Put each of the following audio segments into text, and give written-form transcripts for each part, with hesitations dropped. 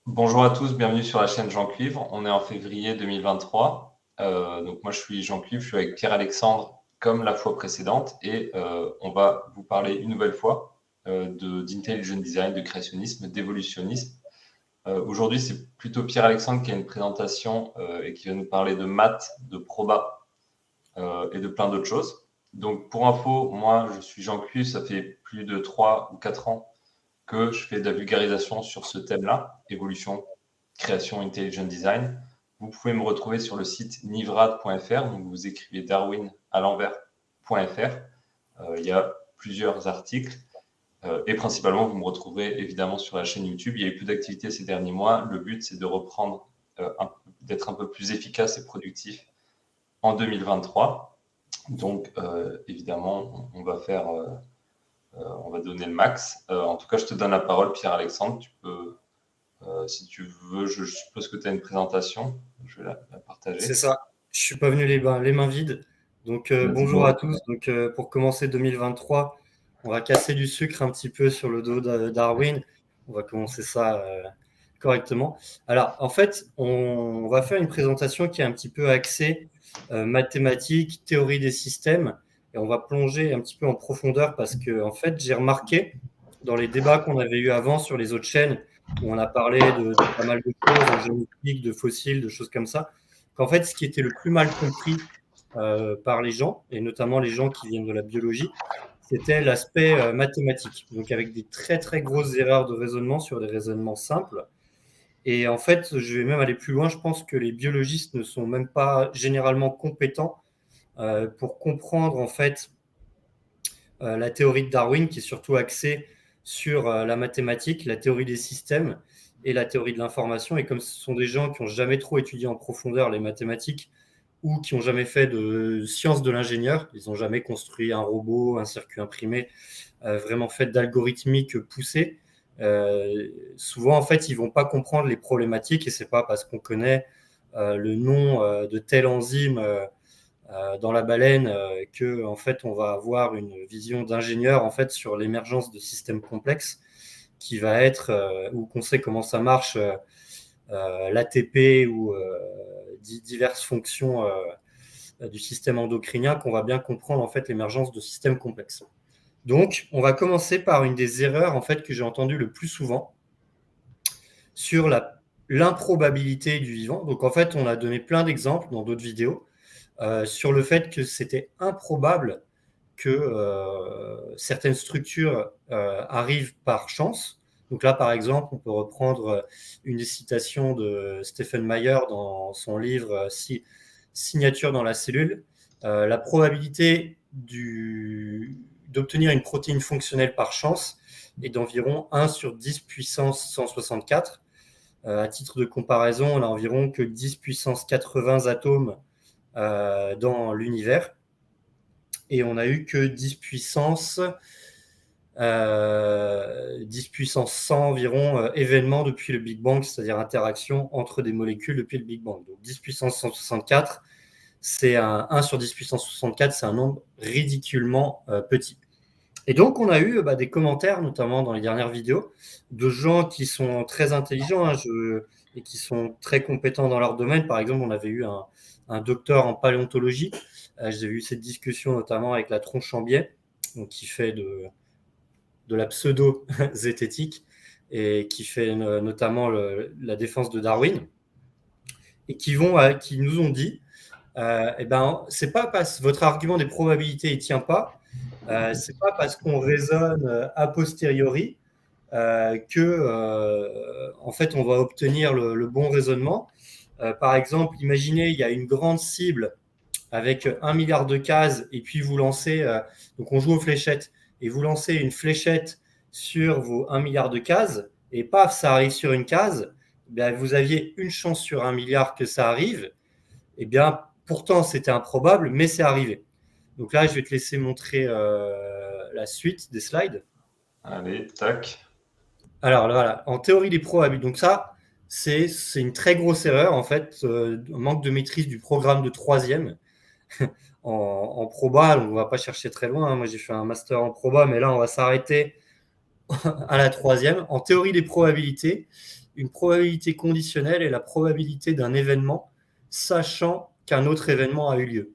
Bonjour à tous, bienvenue sur la chaîne Jean Cuivre. On est en février 2023. Donc moi je suis Jean Cuivre, je suis avec Pierre-Alexandre comme la fois précédente et on va vous parler une nouvelle fois d'intelligent design, de créationnisme, d'évolutionnisme. Aujourd'hui c'est plutôt Pierre-Alexandre qui a une présentation et qui va nous parler de maths, de proba et de plein d'autres choses. Donc pour info, moi je suis Jean Cuivre, ça fait plus de 3 ou 4 ans que je fais de la vulgarisation sur ce thème-là, évolution, création, intelligent design. Vous pouvez me retrouver sur le site nivrad.fr, donc vous écrivez Darwin à l'envers.fr. Il y a plusieurs articles et principalement vous me retrouverez évidemment sur la chaîne YouTube. Il y a eu peu d'activités ces derniers mois. Le but c'est de reprendre, d'être un peu plus efficace et productif en 2023. Donc évidemment on va faire on va donner le max. En tout cas, je te donne la parole, Pierre-Alexandre. Tu peux, si tu veux, je suppose que tu as une présentation. Je vais la C'est partager. ça. Je suis pas venu les mains vides. Donc Let's bonjour à go. tous. Donc pour commencer 2023, on va casser du sucre un petit peu sur le dos de Darwin. On va commencer ça correctement. Alors en fait, on va faire une présentation qui est un petit peu axée mathématiques, théorie des systèmes, et on va plonger un petit peu en profondeur parce que en fait, j'ai remarqué dans les débats qu'on avait eu avant sur les autres chaînes où on a parlé de pas mal de choses, de génétique, de fossiles, de choses comme ça, qu'en fait, ce qui était le plus mal compris par les gens, et notamment les gens qui viennent de la biologie, c'était l'aspect mathématique. Donc avec des très très grosses erreurs de raisonnement sur des raisonnements simples. Et en fait, je vais même aller plus loin, je pense que les biologistes ne sont même pas généralement compétents pour comprendre en fait la théorie de Darwin, qui est surtout axée sur la mathématique, la théorie des systèmes et la théorie de l'information. Et comme ce sont des gens qui n'ont jamais trop étudié en profondeur les mathématiques ou qui n'ont jamais fait de sciences de l'ingénieur, ils n'ont jamais construit un robot, un circuit imprimé, vraiment fait d'algorithmique poussée. Souvent, en fait, ils vont pas comprendre les problématiques et c'est pas parce qu'on connaît le nom de tel enzyme dans la baleine que en fait on va avoir une vision d'ingénieur en fait sur l'émergence de systèmes complexes qui va être où qu'on sait comment ça marche l'ATP ou diverses fonctions du système endocrinien qu'on va bien comprendre en fait l'émergence de systèmes complexes. Donc on va commencer par une des erreurs en fait que j'ai entendues le plus souvent sur l'improbabilité du vivant. Donc en fait on a donné plein d'exemples dans d'autres vidéos sur le fait que c'était improbable que certaines structures arrivent par chance. Donc là, par exemple, on peut reprendre une citation de Stephen Meyer dans son livre Signature dans la cellule. La probabilité d'obtenir une protéine fonctionnelle par chance est d'environ 1 sur 10 puissance 164. À titre de comparaison, on a environ que 10 puissance 80 atomes dans l'univers. Et on a eu que 10 puissance 100 environ événements depuis le Big Bang, c'est-à-dire interaction entre des molécules depuis le Big Bang. Donc 10 puissance 164, c'est 1 sur 10 puissance 64, c'est un nombre ridiculement petit. Et donc, on a eu des commentaires, notamment dans les dernières vidéos, de gens qui sont très intelligents et qui sont très compétents dans leur domaine. Par exemple, on avait eu un docteur en paléontologie. J'ai eu cette discussion notamment avec la Tronchambier, donc, qui fait de la pseudo-zététique et qui fait notamment la défense de Darwin, et qui nous ont dit eh ben, c'est pas parce que votre argument des probabilités ne tient pas, c'est pas parce qu'on raisonne a posteriori que en fait on va obtenir le bon raisonnement. Par exemple, imaginez il y a une grande cible avec 1 milliard de cases et puis vous lancez donc on joue aux fléchettes et vous lancez une fléchette sur vos 1 milliard de cases et paf ça arrive sur une case, bien, vous aviez une chance sur 1 milliard que ça arrive. Eh bien, pourtant, c'était improbable, mais c'est arrivé. Donc là, je vais te laisser montrer la suite des slides. Allez, tac. Alors voilà, en théorie des probabilités. Donc ça, c'est une très grosse erreur, en fait, un manque de maîtrise du programme de troisième en proba. Donc on ne va pas chercher très loin, hein. Moi, j'ai fait un master en proba, mais là, on va s'arrêter à la troisième. En théorie des probabilités, une probabilité conditionnelle est la probabilité d'un événement, sachant qu'un autre événement a eu lieu.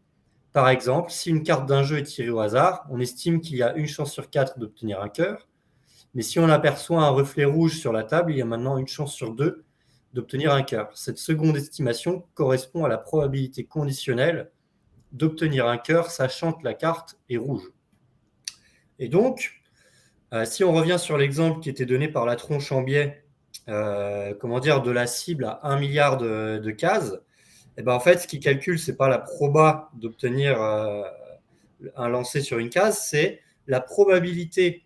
Par exemple, si une carte d'un jeu est tirée au hasard, on estime qu'il y a une chance sur 4 d'obtenir un cœur. Mais si on aperçoit un reflet rouge sur la table, il y a maintenant une chance sur 2 d'obtenir un cœur. Cette seconde estimation correspond à la probabilité conditionnelle d'obtenir un cœur, sachant que la carte est rouge. Et donc, si on revient sur l'exemple qui était donné par la tronche en biais, de la cible à 1 milliard de cases, et ben en fait, ce qui calcule, ce n'est pas la proba d'obtenir un lancer sur une case, c'est la probabilité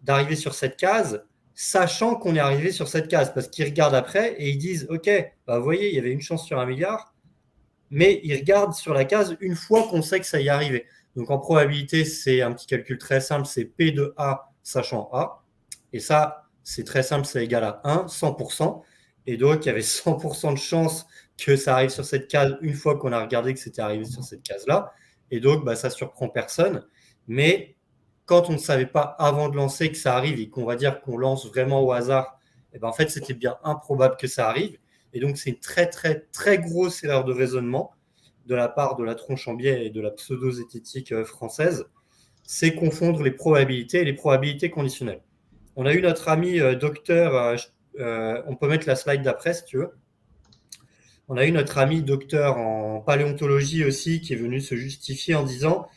d'arriver sur cette case, sachant qu'on est arrivé sur cette case, parce qu'ils regardent après et ils disent, OK, vous voyez, il y avait une chance sur 1 milliard, mais ils regardent sur la case une fois qu'on sait que ça y est arrivé. Donc en probabilité, c'est un petit calcul très simple, c'est P de A sachant A. Et ça, c'est très simple, c'est égal à 1, 100%. Et donc, il y avait 100% de chance que ça arrive sur cette case une fois qu'on a regardé que c'était arrivé sur cette case-là. Et donc, ça surprend personne. Mais quand on ne savait pas avant de lancer que ça arrive et qu'on va dire qu'on lance vraiment au hasard, en fait, c'était bien improbable que ça arrive. Et donc, c'est une très, très, très grosse erreur de raisonnement de la part de la tronche en biais et de la pseudo-zététique française. C'est confondre les probabilités et les probabilités conditionnelles. On a eu notre ami docteur, on peut mettre la slide d'après si tu veux. On a eu notre ami docteur en paléontologie aussi qui est venu se justifier en disant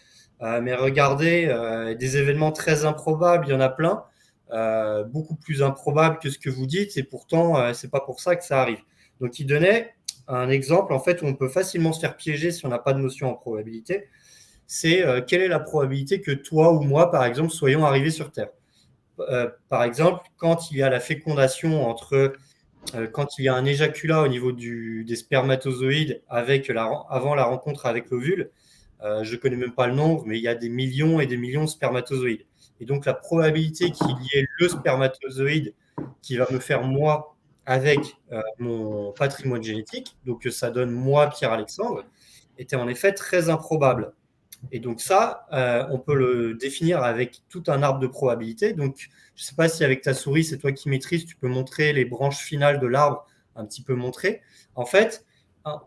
mais regardez, des événements très improbables, il y en a plein, beaucoup plus improbables que ce que vous dites, et pourtant, c'est pas pour ça que ça arrive. Donc, il donnait un exemple, en fait, où on peut facilement se faire piéger si on n'a pas de notion en probabilité. C'est quelle est la probabilité que toi ou moi, par exemple, soyons arrivés sur Terre. Par exemple, quand il y a la fécondation quand il y a un éjaculat au niveau des spermatozoïdes avant la rencontre avec l'ovule, je ne connais même pas le nombre, mais il y a des millions et des millions de spermatozoïdes. Et donc, la probabilité qu'il y ait le spermatozoïde qui va me faire moi avec mon patrimoine génétique, donc que ça donne moi, Pierre-Alexandre, était en effet très improbable. Et donc ça, on peut le définir avec tout un arbre de probabilité. Donc, je ne sais pas si avec ta souris, c'est toi qui maîtrises, tu peux montrer les branches finales de l'arbre, un petit peu montrer. En fait,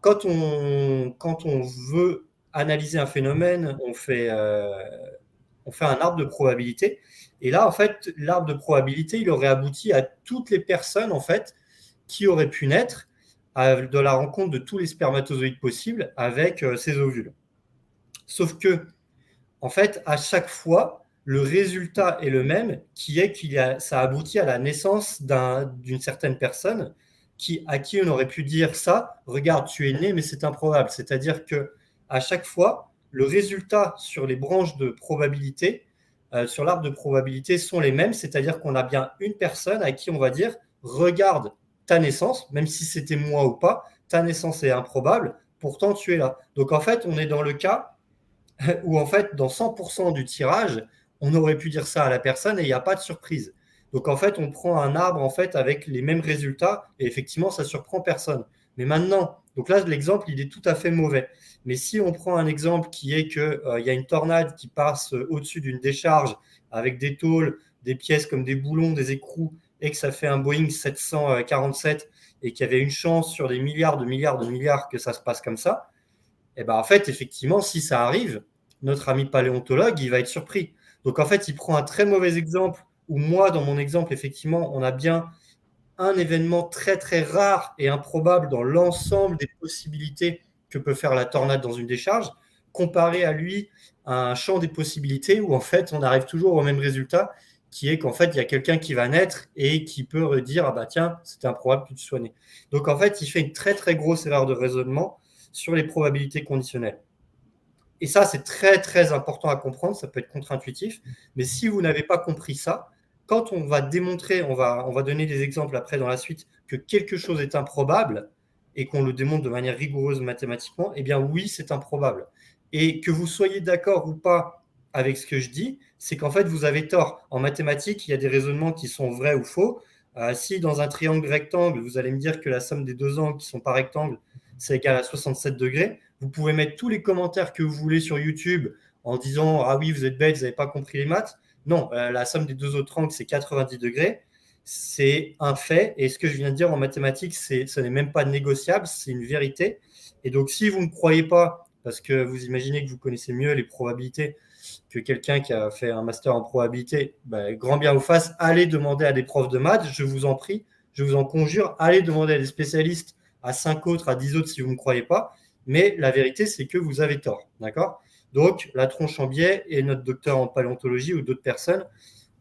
quand on veut analyser un phénomène, on fait un arbre de probabilité. Et là, en fait, l'arbre de probabilité, il aurait abouti à toutes les personnes, en fait, qui auraient pu naître de la rencontre de tous les spermatozoïdes possibles avec ces ovules. Sauf que, en fait, à chaque fois, le résultat est le même, qui est ça aboutit à la naissance d'une certaine personne à qui on aurait pu dire ça, regarde, tu es né, mais c'est improbable. C'est-à-dire que à chaque fois, le résultat sur les branches de probabilité, sur l'arbre de probabilité, sont les mêmes, c'est-à-dire qu'on a bien une personne à qui on va dire, regarde ta naissance, même si c'était moi ou pas, ta naissance est improbable, pourtant tu es là. Donc en fait, on est dans le cas où en fait, dans 100% du tirage, on aurait pu dire ça à la personne et il n'y a pas de surprise. Donc en fait, on prend un arbre en fait avec les mêmes résultats et effectivement, ça surprend personne. Mais maintenant, donc là, l'exemple, il est tout à fait mauvais. Mais si on prend un exemple qui est qu'il y a une tornade qui passe au-dessus d'une décharge avec des tôles, des pièces comme des boulons, des écrous, et que ça fait un Boeing 747 et qu'il y avait une chance sur des milliards de milliards de milliards que ça se passe comme ça, et en fait, effectivement, si ça arrive, notre ami paléontologue, il va être surpris. Donc en fait, il prend un très mauvais exemple où moi, dans mon exemple, effectivement, on a bien un événement très très rare et improbable dans l'ensemble des possibilités que peut faire la tornade dans une décharge, comparé à lui à un champ des possibilités où en fait on arrive toujours au même résultat, qui est qu'en fait il y a quelqu'un qui va naître et qui peut dire ah bah tiens, c'était improbable que tu sois né. Donc en fait, il fait une très très grosse erreur de raisonnement sur les probabilités conditionnelles. Et ça, c'est très, très important à comprendre. Ça peut être contre-intuitif. Mais si vous n'avez pas compris ça, quand on va démontrer, on va donner des exemples après dans la suite, que quelque chose est improbable et qu'on le démontre de manière rigoureuse mathématiquement, eh bien oui, c'est improbable. Et que vous soyez d'accord ou pas avec ce que je dis, c'est qu'en fait, vous avez tort. En mathématiques, il y a des raisonnements qui sont vrais ou faux. Si dans un triangle rectangle, vous allez me dire que la somme des deux angles qui ne sont pas rectangles, c'est égal à 67 degrés, vous pouvez mettre tous les commentaires que vous voulez sur YouTube en disant « Ah oui, vous êtes bête, vous n'avez pas compris les maths ». Non, la somme des deux autres angles, c'est 90 degrés. c'est un fait. Et ce que je viens de dire en mathématiques, ce n'est même pas négociable, c'est une vérité. Et donc, si vous ne croyez pas, parce que vous imaginez que vous connaissez mieux les probabilités que quelqu'un qui a fait un master en probabilité, bah, grand bien vous fasse, allez demander à des profs de maths, je vous en prie, je vous en conjure, allez demander à des spécialistes, à 5 autres, à 10 autres si vous ne me croyez pas. Mais la vérité, c'est que vous avez tort. D'accord? Donc, la tronche en biais et notre docteur en paléontologie ou d'autres personnes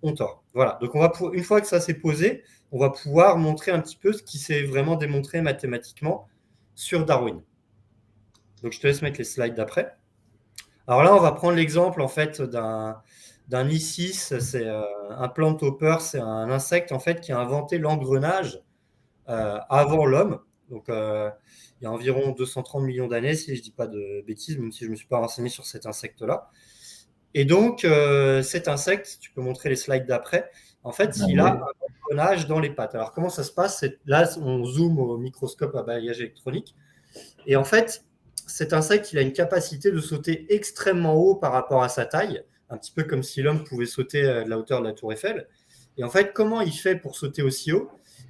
ont tort. Voilà. Donc, une fois que ça s'est posé, on va pouvoir montrer un petit peu ce qui s'est vraiment démontré mathématiquement sur Darwin. Donc, je te laisse mettre les slides d'après. Alors là, on va prendre l'exemple en fait d'un I6, c'est un plant hopper, c'est un insecte en fait qui a inventé l'engrenage avant l'homme. Donc il y a environ 230 millions d'années, si je ne dis pas de bêtises, même si je ne me suis pas renseigné sur cet insecte-là. Et donc cet insecte, tu peux montrer les slides d'après, en fait, il a un engrenage dans les pattes. Alors comment ça se passe? Là, on zoome au microscope à balayage électronique. Et en fait, cet insecte, il a une capacité de sauter extrêmement haut par rapport à sa taille, un petit peu comme si l'homme pouvait sauter de la hauteur de la tour Eiffel. Et en fait, comment il fait pour sauter aussi haut?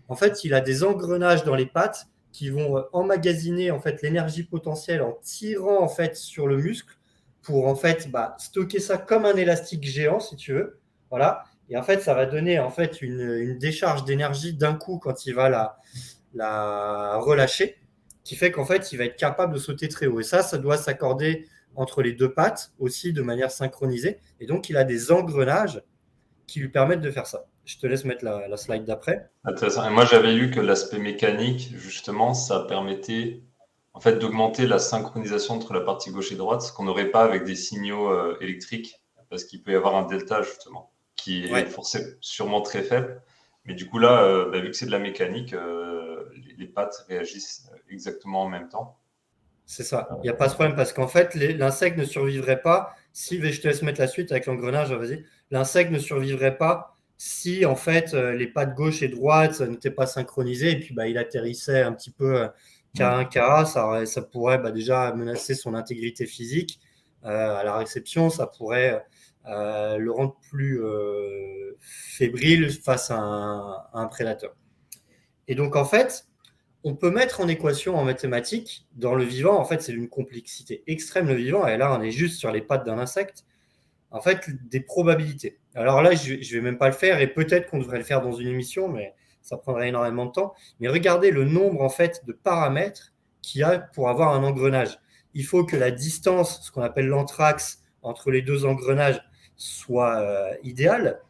En fait, il a des engrenages dans les pattes qui vont emmagasiner en fait l'énergie potentielle en tirant en fait sur le muscle pour en fait stocker ça comme un élastique géant si tu veux. Voilà. Et en fait, ça va donner en fait une décharge d'énergie d'un coup quand il va la relâcher, qui fait qu'en fait, il va être capable de sauter très haut. Et ça doit s'accorder entre les deux pattes aussi de manière synchronisée. Et donc, il a des engrenages qui lui permettent de faire ça. Je te laisse mettre la slide d'après. Intéressant. Et moi, j'avais lu que l'aspect mécanique, justement, ça permettait en fait d'augmenter la synchronisation entre la partie gauche et droite, ce qu'on n'aurait pas avec des signaux électriques, parce qu'il peut y avoir un delta, justement, qui est forcément sûrement très faible. Mais du coup, là, vu que c'est de la mécanique, les pattes réagissent exactement en même temps. C'est ça. Il n'y a pas de problème parce qu'en fait, l'insecte ne survivrait pas si, je te laisse mettre la suite avec l'engrenage, vas-y. L'insecte ne survivrait pas si, en fait, les pattes gauche et droite n'étaient pas synchronisées et puis il atterrissait un petit peu cas un cas, ça pourrait déjà menacer son intégrité physique à la réception, ça pourrait le rendre plus fébrile face à un prédateur. Et donc, en fait, on peut mettre en équation en mathématiques, dans le vivant, en fait, c'est d'une complexité extrême le vivant, et là, on est juste sur les pattes d'un insecte, en fait, des probabilités. Alors là, je ne vais même pas le faire, et peut-être qu'on devrait le faire dans une émission, mais ça prendrait énormément de temps. Mais regardez le nombre, en fait, de paramètres qu'il y a pour avoir un engrenage. Il faut que la distance, ce qu'on appelle l'anthrax, entre les deux engrenages, soit idéale.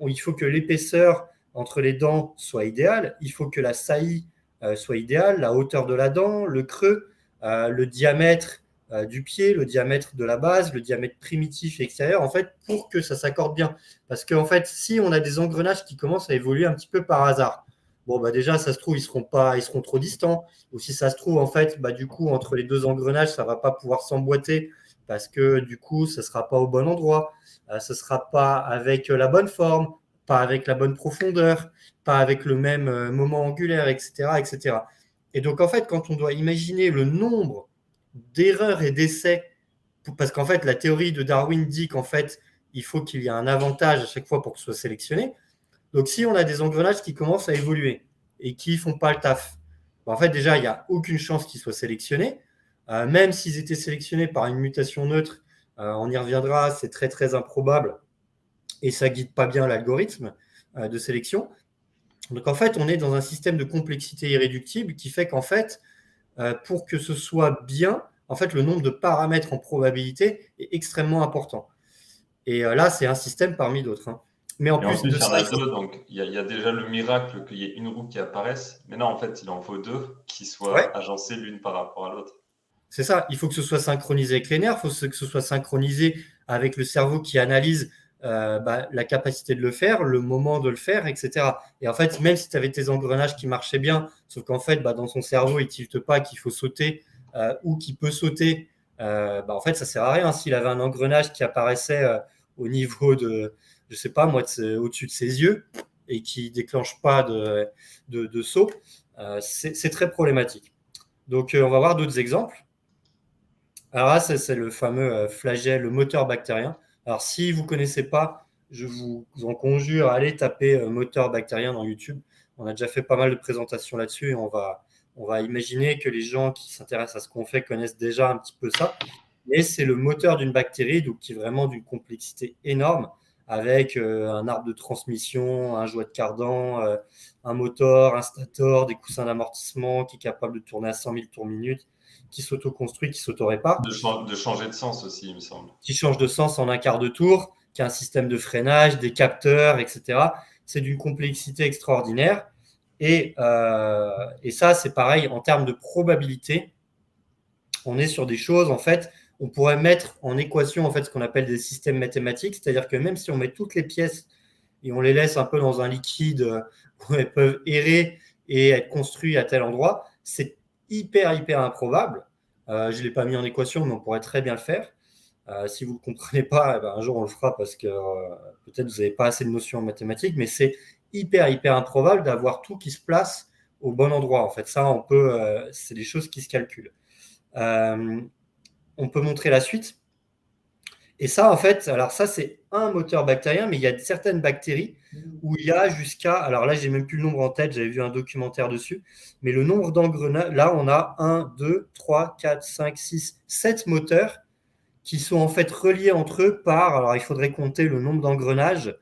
Il faut que l'épaisseur entre les dents soit idéale. Il faut que la saillie soit idéale, la hauteur de la dent, le creux, le diamètre du pied, le diamètre de la base, le diamètre primitif et extérieur, en fait, pour que ça s'accorde bien. Parce qu'en fait, si on a des engrenages qui commencent à évoluer un petit peu par hasard, bon, déjà, ça se trouve, ils seront trop distants. Ou si ça se trouve, en fait, du coup, entre les deux engrenages, ça ne va pas pouvoir s'emboîter parce que du coup, ça ne sera pas au bon endroit, ce ne sera pas avec la bonne forme, pas avec la bonne profondeur, pas avec le même moment angulaire, etc., etc. Et donc, en fait, quand on doit imaginer le nombre d'erreurs et d'essais, parce qu'en fait, la théorie de Darwin dit qu'en fait, il faut qu'il y ait un avantage à chaque fois pour que ce soit sélectionné. Donc, si on a des engrenages qui commencent à évoluer et qui ne font pas le taf, en fait, déjà, il n'y a aucune chance qu'ils soient sélectionnés. Même s'ils étaient sélectionnés par une mutation neutre, on y reviendra, c'est très, très improbable et ça ne guide pas bien l'algorithme de sélection. Donc, en fait, on est dans un système de complexité irréductible qui fait qu'en fait, pour que ce soit bien, en fait, le nombre de paramètres en probabilité est extrêmement important. Et là, c'est un système parmi d'autres. Hein. Mais en plus il de y en ça, a deux, donc il y a déjà le miracle qu'il y ait une roue qui apparaisse, mais non, en fait, il en faut deux qui ouais, soient agencées l'une par rapport à l'autre. c'est ça. Il faut que ce soit synchronisé avec les nerfs, il faut que ce soit synchronisé avec le cerveau qui analyse la capacité de le faire, le moment de le faire, etc. Et en fait, même si tu avais tes engrenages qui marchaient bien, sauf qu'en fait, dans son cerveau, il ne tilte pas qu'il faut sauter ou qu'il peut sauter, en fait, ça ne sert à rien. S'il avait un engrenage qui apparaissait au niveau de, je ne sais pas moi, au-dessus de ses yeux et qui ne déclenche pas de saut, c'est très problématique. Donc, on va voir d'autres exemples. Alors là, c'est le fameux flagelle, le moteur bactérien. Alors, si vous ne connaissez pas, je vous en conjure, allez taper moteur bactérien dans YouTube. On a déjà fait pas mal de présentations là-dessus et on va imaginer que les gens qui s'intéressent à ce qu'on fait connaissent déjà un petit peu ça. Mais c'est le moteur d'une bactérie, donc qui est vraiment d'une complexité énorme, avec un arbre de transmission, un jouet de cardan, un moteur, un stator, des coussins d'amortissement, qui est capable de tourner à 100 000 tours minute, qui s'auto-construit, qui s'auto-répare, De changer de sens aussi, il me semble. qui change de sens en un quart de tour, qui a un système de freinage, des capteurs, etc. C'est d'une complexité extraordinaire. Et ça, c'est pareil en termes de probabilité. On est sur des choses, en fait, on pourrait mettre en équation en fait, ce qu'on appelle des systèmes mathématiques, c'est-à-dire que même si on met toutes les pièces et on les laisse un peu dans un liquide où elles peuvent errer et être construites à tel endroit, c'est hyper improbable. Je ne l'ai pas mis en équation, mais on pourrait très bien le faire. Si vous ne le comprenez pas, eh ben, un jour on le fera parce que peut-être vous n'avez pas assez de notions en mathématiques, mais c'est hyper improbable d'avoir tout qui se place au bon endroit. En fait, ça, c'est des choses qui se calculent. On peut montrer la suite. Et ça, en fait, alors ça, c'est un moteur bactérien, mais il y a certaines bactéries où il y a jusqu'à, alors là, j'ai même plus le nombre en tête, j'avais vu un documentaire dessus, mais le nombre d'engrenages, là, on a 1, 2, 3, 4, 5, 6, 7 moteurs qui sont en fait reliés entre eux par, alors il faudrait compter le nombre d'engrenages,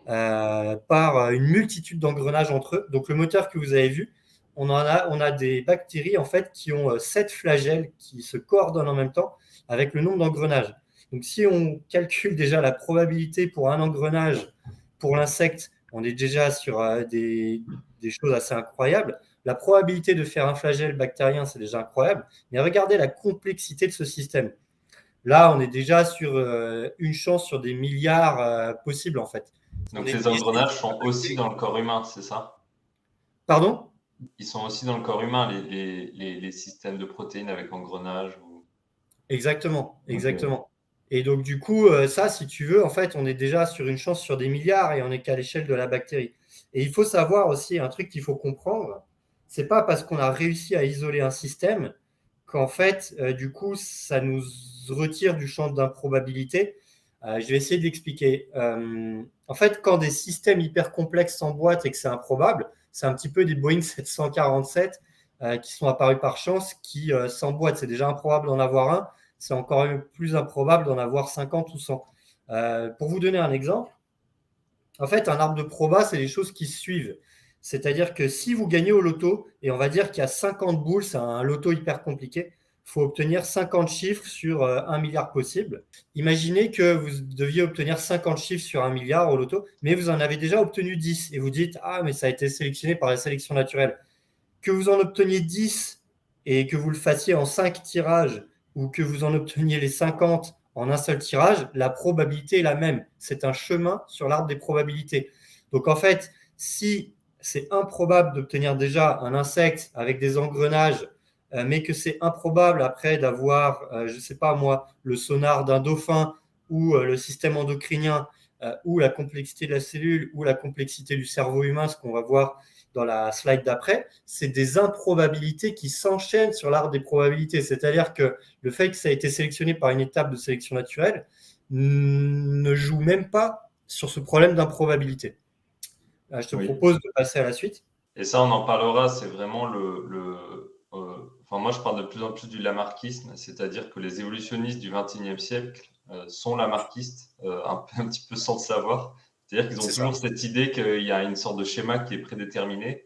par une multitude d'engrenages entre eux. Donc le moteur que vous avez vu, on a des bactéries en fait qui ont 7 flagelles qui se coordonnent en même temps avec le nombre d'engrenages. Donc si on calcule déjà la probabilité pour un engrenage pour l'insecte, on est déjà sur des choses assez incroyables. La probabilité de faire un flagelle bactérien, c'est déjà incroyable. Mais regardez la complexité de ce système. Là, on est déjà sur une chance sur des milliards possibles en fait. Donc ces engrenages sont aussi dans le corps humain, c'est ça? Pardon? Ils sont aussi dans le corps humain, les systèmes de protéines avec engrenages. Exactement. Okay. Et donc, du coup, ça, si tu veux, en fait, on est déjà sur une chance sur des milliards et on n'est qu'à l'échelle de la bactérie. Et il faut savoir aussi un truc qu'il faut comprendre, c'est pas parce qu'on a réussi à isoler un système qu'en fait, du coup, ça nous retire du champ d'improbabilité. Je vais essayer d'expliquer. En fait, quand des systèmes hyper complexes s'emboîtent et que c'est improbable, c'est un petit peu des Boeing 747 qui sont apparus par chance, qui s'emboîtent. C'est déjà improbable d'en avoir un, c'est encore plus improbable d'en avoir 50 ou 100. Pour vous donner un exemple, en fait, un arbre de proba, c'est les choses qui se suivent. C'est-à-dire que si vous gagnez au loto, et on va dire qu'il y a 50 boules, c'est un loto hyper compliqué, il faut obtenir 50 chiffres sur 1 milliard possible. Imaginez que vous deviez obtenir 50 chiffres sur 1 milliard au loto, mais vous en avez déjà obtenu 10. Et vous dites, ah, mais ça a été sélectionné par la sélection naturelle. Que vous en obteniez 10 et que vous le fassiez en 5 tirages, ou que vous en obteniez les 50 en un seul tirage, la probabilité est la même. C'est un chemin sur l'arbre des probabilités. Donc en fait, si c'est improbable d'obtenir déjà un insecte avec des engrenages, mais que c'est improbable après d'avoir, je ne sais pas moi, le sonar d'un dauphin ou le système endocrinien ou la complexité de la cellule ou la complexité du cerveau humain, ce qu'on va voir dans la slide d'après, c'est des improbabilités qui s'enchaînent sur l'arbre des probabilités. C'est-à-dire que le fait que ça a été sélectionné par une étape de sélection naturelle ne joue même pas sur ce problème d'improbabilité. Je te propose de passer à la suite. Et ça, on en parlera, c'est vraiment enfin, moi, je parle de plus en plus du lamarckisme, c'est-à-dire que les évolutionnistes du XXIe siècle sont lamarckistes, un petit peu sans le savoir. C'est-à-dire qu'ils ont toujours cette idée qu'il y a une sorte de schéma qui est prédéterminé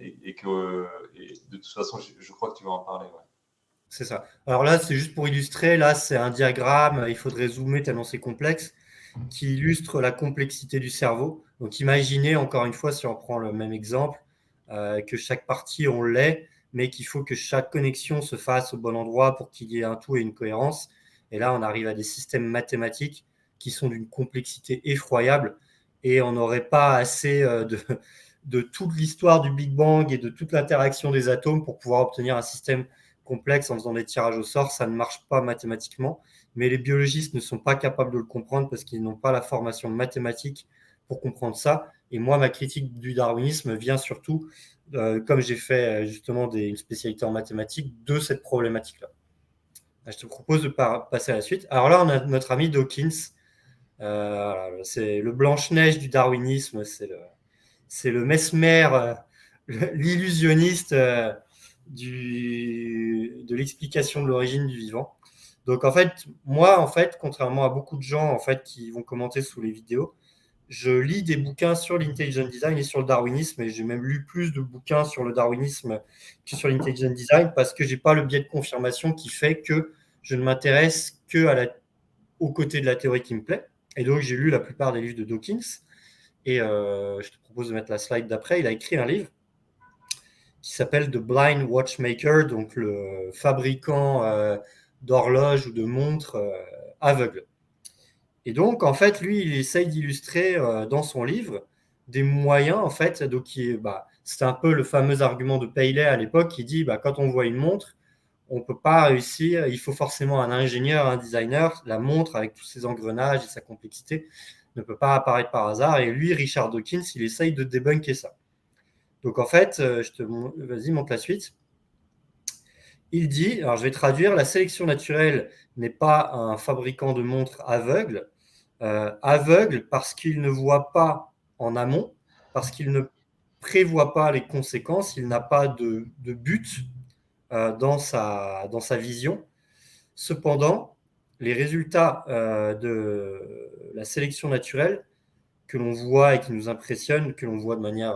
et que de toute façon, je crois que tu vas en parler. Ouais. C'est ça. Alors là, c'est juste pour illustrer. Là, c'est un diagramme. Il faudrait zoomer tellement c'est complexe, qui illustre la complexité du cerveau. Donc, imaginez encore une fois, si on prend le même exemple, que chaque partie on l'est, mais qu'il faut que chaque connexion se fasse au bon endroit pour qu'il y ait un tout et une cohérence. Et là, on arrive à des systèmes mathématiques qui sont d'une complexité effroyable. Et on n'aurait pas assez de toute l'histoire du Big Bang et de toute l'interaction des atomes pour pouvoir obtenir un système complexe en faisant des tirages au sort. Ça ne marche pas mathématiquement, mais les biologistes ne sont pas capables de le comprendre parce qu'ils n'ont pas la formation mathématique pour comprendre ça. Et moi, ma critique du darwinisme vient surtout, comme j'ai fait justement une spécialité en mathématiques, de cette problématique-là. Je te propose de passer à la suite. Alors là, on a notre ami Dawkins, Voilà, c'est le Blanche-Neige du darwinisme, c'est le Mesmer, l'illusionniste de l'explication de l'origine du vivant. Donc en fait, moi, en fait, contrairement à beaucoup de gens en fait qui vont commenter sous les vidéos, je lis des bouquins sur l'intelligent design et sur le darwinisme, et j'ai même lu plus de bouquins sur le darwinisme que sur l'intelligent design parce que j'ai pas le biais de confirmation qui fait que je ne m'intéresse que au côté de la théorie qui me plaît. Et donc j'ai lu la plupart des livres de Dawkins. Et je te propose de mettre la slide d'après. Il a écrit un livre qui s'appelle The Blind Watchmaker, donc le fabricant d'horloges ou de montres aveugles. Et donc, en fait, lui, il essaye d'illustrer dans son livre des moyens, en fait. Donc, c'est un peu le fameux argument de Paley à l'époque qui dit quand on voit une montre, on ne peut pas réussir, il faut forcément un ingénieur, un designer. La montre, avec tous ses engrenages et sa complexité, ne peut pas apparaître par hasard. Et lui, Richard Dawkins, il essaye de débunker ça. Donc, en fait, vas-y, montre la suite. Il dit, alors je vais traduire, la sélection naturelle n'est pas un fabricant de montres aveugle, aveugle parce qu'il ne voit pas en amont, parce qu'il ne prévoit pas les conséquences, il n'a pas de but dans sa vision. Cependant, les résultats de la sélection naturelle que l'on voit et qui nous impressionnent, que l'on voit de manière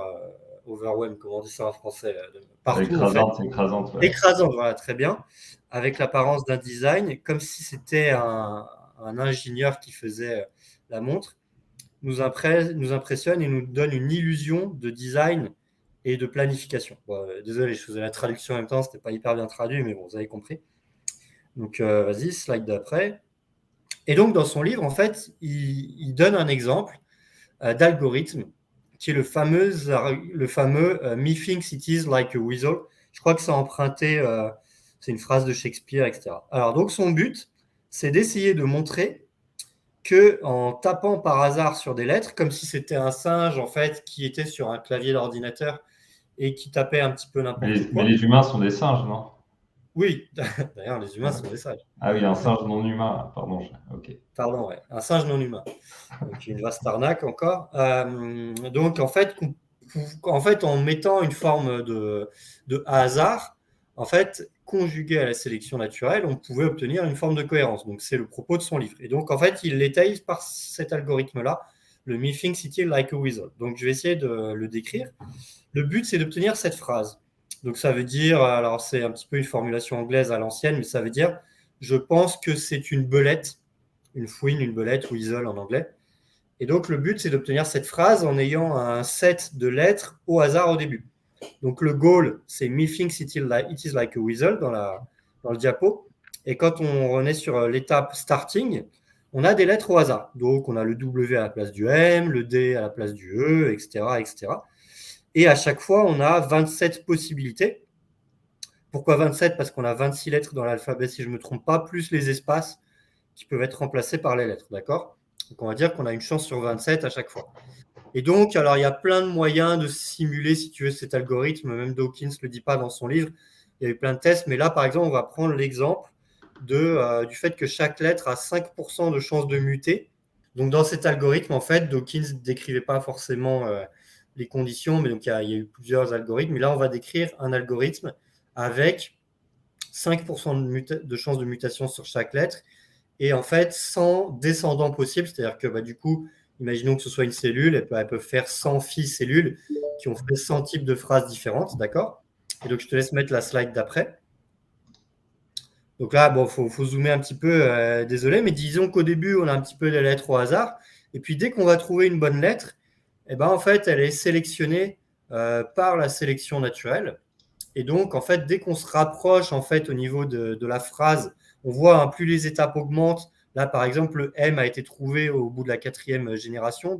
overwhelming, comment on dit ça en français, partout écrasante, en fait. écrasante. Ouais. Écrasante, voilà, très bien, avec l'apparence d'un design, comme si c'était un ingénieur qui faisait la montre, nous impressionne et nous donne une illusion de design et de planification. Bon, désolé, je faisais la traduction en même temps, c'était pas hyper bien traduit, mais bon, vous avez compris. Donc, vas-y, slide d'après. Et donc, dans son livre, en fait, il donne un exemple d'algorithme qui est le fameux Me thinks it is like a weasel. Je crois que c'est emprunté, c'est une phrase de Shakespeare, etc. Alors, donc, son but, c'est d'essayer de montrer que en tapant par hasard sur des lettres, comme si c'était un singe, en fait, qui était sur un clavier d'ordinateur et qui tapait un petit peu n'importe quoi. Mais les humains sont des singes, non? Oui, d'ailleurs, les humains sont des singes. Ah oui, un singe non humain, pardon. Ok. Pardon, ouais. Un singe non humain. Donc, une vaste arnaque encore. Donc, en fait, en mettant une forme de hasard, en fait, conjugué à la sélection naturelle, on pouvait obtenir une forme de cohérence. Donc, c'est le propos de son livre. Et donc, en fait, il l'étaye par cet algorithme-là, le Me Think City Like a Weasel. Donc, je vais essayer de le décrire. Le but, c'est d'obtenir cette phrase. Donc, ça veut dire, alors c'est un petit peu une formulation anglaise à l'ancienne, mais ça veut dire, je pense que c'est une belette, une fouine, une belette, weasel en anglais. Et donc, le but, c'est d'obtenir cette phrase en ayant un set de lettres au hasard au début. Donc, le goal, c'est Me thinks it is like a weasel dans le diapo. Et quand on renaît sur l'étape starting, on a des lettres au hasard. Donc, on a le W à la place du M, le D à la place du E, etc., etc. Et à chaque fois, on a 27 possibilités. Pourquoi 27? Parce qu'on a 26 lettres dans l'alphabet, si je ne me trompe pas, plus les espaces qui peuvent être remplacés par les lettres. D'accord? Donc, on va dire qu'on a une chance sur 27 à chaque fois. Et donc, alors, il y a plein de moyens de simuler, si tu veux, cet algorithme. Même Dawkins ne le dit pas dans son livre. Il y a eu plein de tests. Mais là, par exemple, on va prendre l'exemple du fait que chaque lettre a 5% de chance de muter. Donc, dans cet algorithme, en fait, Dawkins ne décrivait pas forcément les conditions, mais donc il y a eu plusieurs algorithmes. Mais là, on va décrire un algorithme avec 5% de chance de mutation sur chaque lettre et en fait 100 descendants possibles, c'est-à-dire que du coup, imaginons que ce soit une cellule, elle peut faire 100 filles cellules qui ont fait 100 types de phrases différentes, d'accord? Et donc, je te laisse mettre la slide d'après. Donc là, bon, faut zoomer un petit peu, désolé, mais disons qu'au début, on a un petit peu les lettres au hasard, et puis dès qu'on va trouver une bonne lettre, en fait, elle est sélectionnée par la sélection naturelle. Et donc, en fait, dès qu'on se rapproche en fait, au niveau de la phrase, on voit plus les étapes augmentent. Là, par exemple, le M a été trouvé au bout de la 4e génération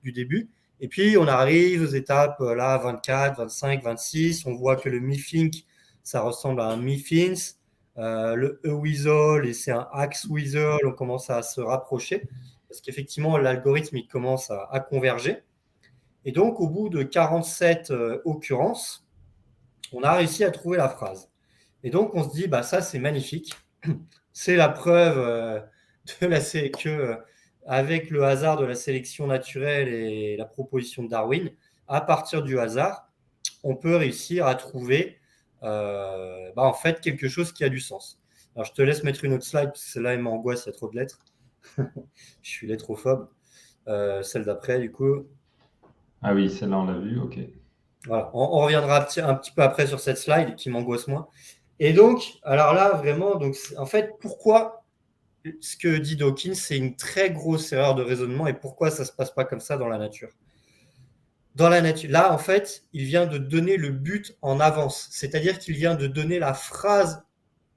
du début. Et puis, on arrive aux étapes là, 24, 25, 26. On voit que le MeThink, ça ressemble à un MeThins. Le E-Weasel, et c'est un Axe-Weasel. On commence à se rapprocher parce qu'effectivement, l'algorithme, il commence à converger. Et donc, au bout de 47 occurrences, on a réussi à trouver la phrase. Et donc, on se dit, ça, c'est magnifique. C'est la preuve avec le hasard de la sélection naturelle et la proposition de Darwin, à partir du hasard, on peut réussir à trouver en fait quelque chose qui a du sens. Alors je te laisse mettre une autre slide parce que celle-là elle m'angoisse, il y a trop de lettres. Je suis lettrophobe. Celle d'après du coup. Ah oui, celle-là, on l'a vu, ok. Voilà. On reviendra un petit peu après sur cette slide qui m'angoisse moins. Et donc, alors là, vraiment, donc, en fait, pourquoi ce que dit Dawkins, c'est une très grosse erreur de raisonnement et pourquoi ça ne se passe pas comme ça dans la nature. Dans la nature, là, en fait, il vient de donner le but en avance, c'est-à-dire qu'il vient de donner la phrase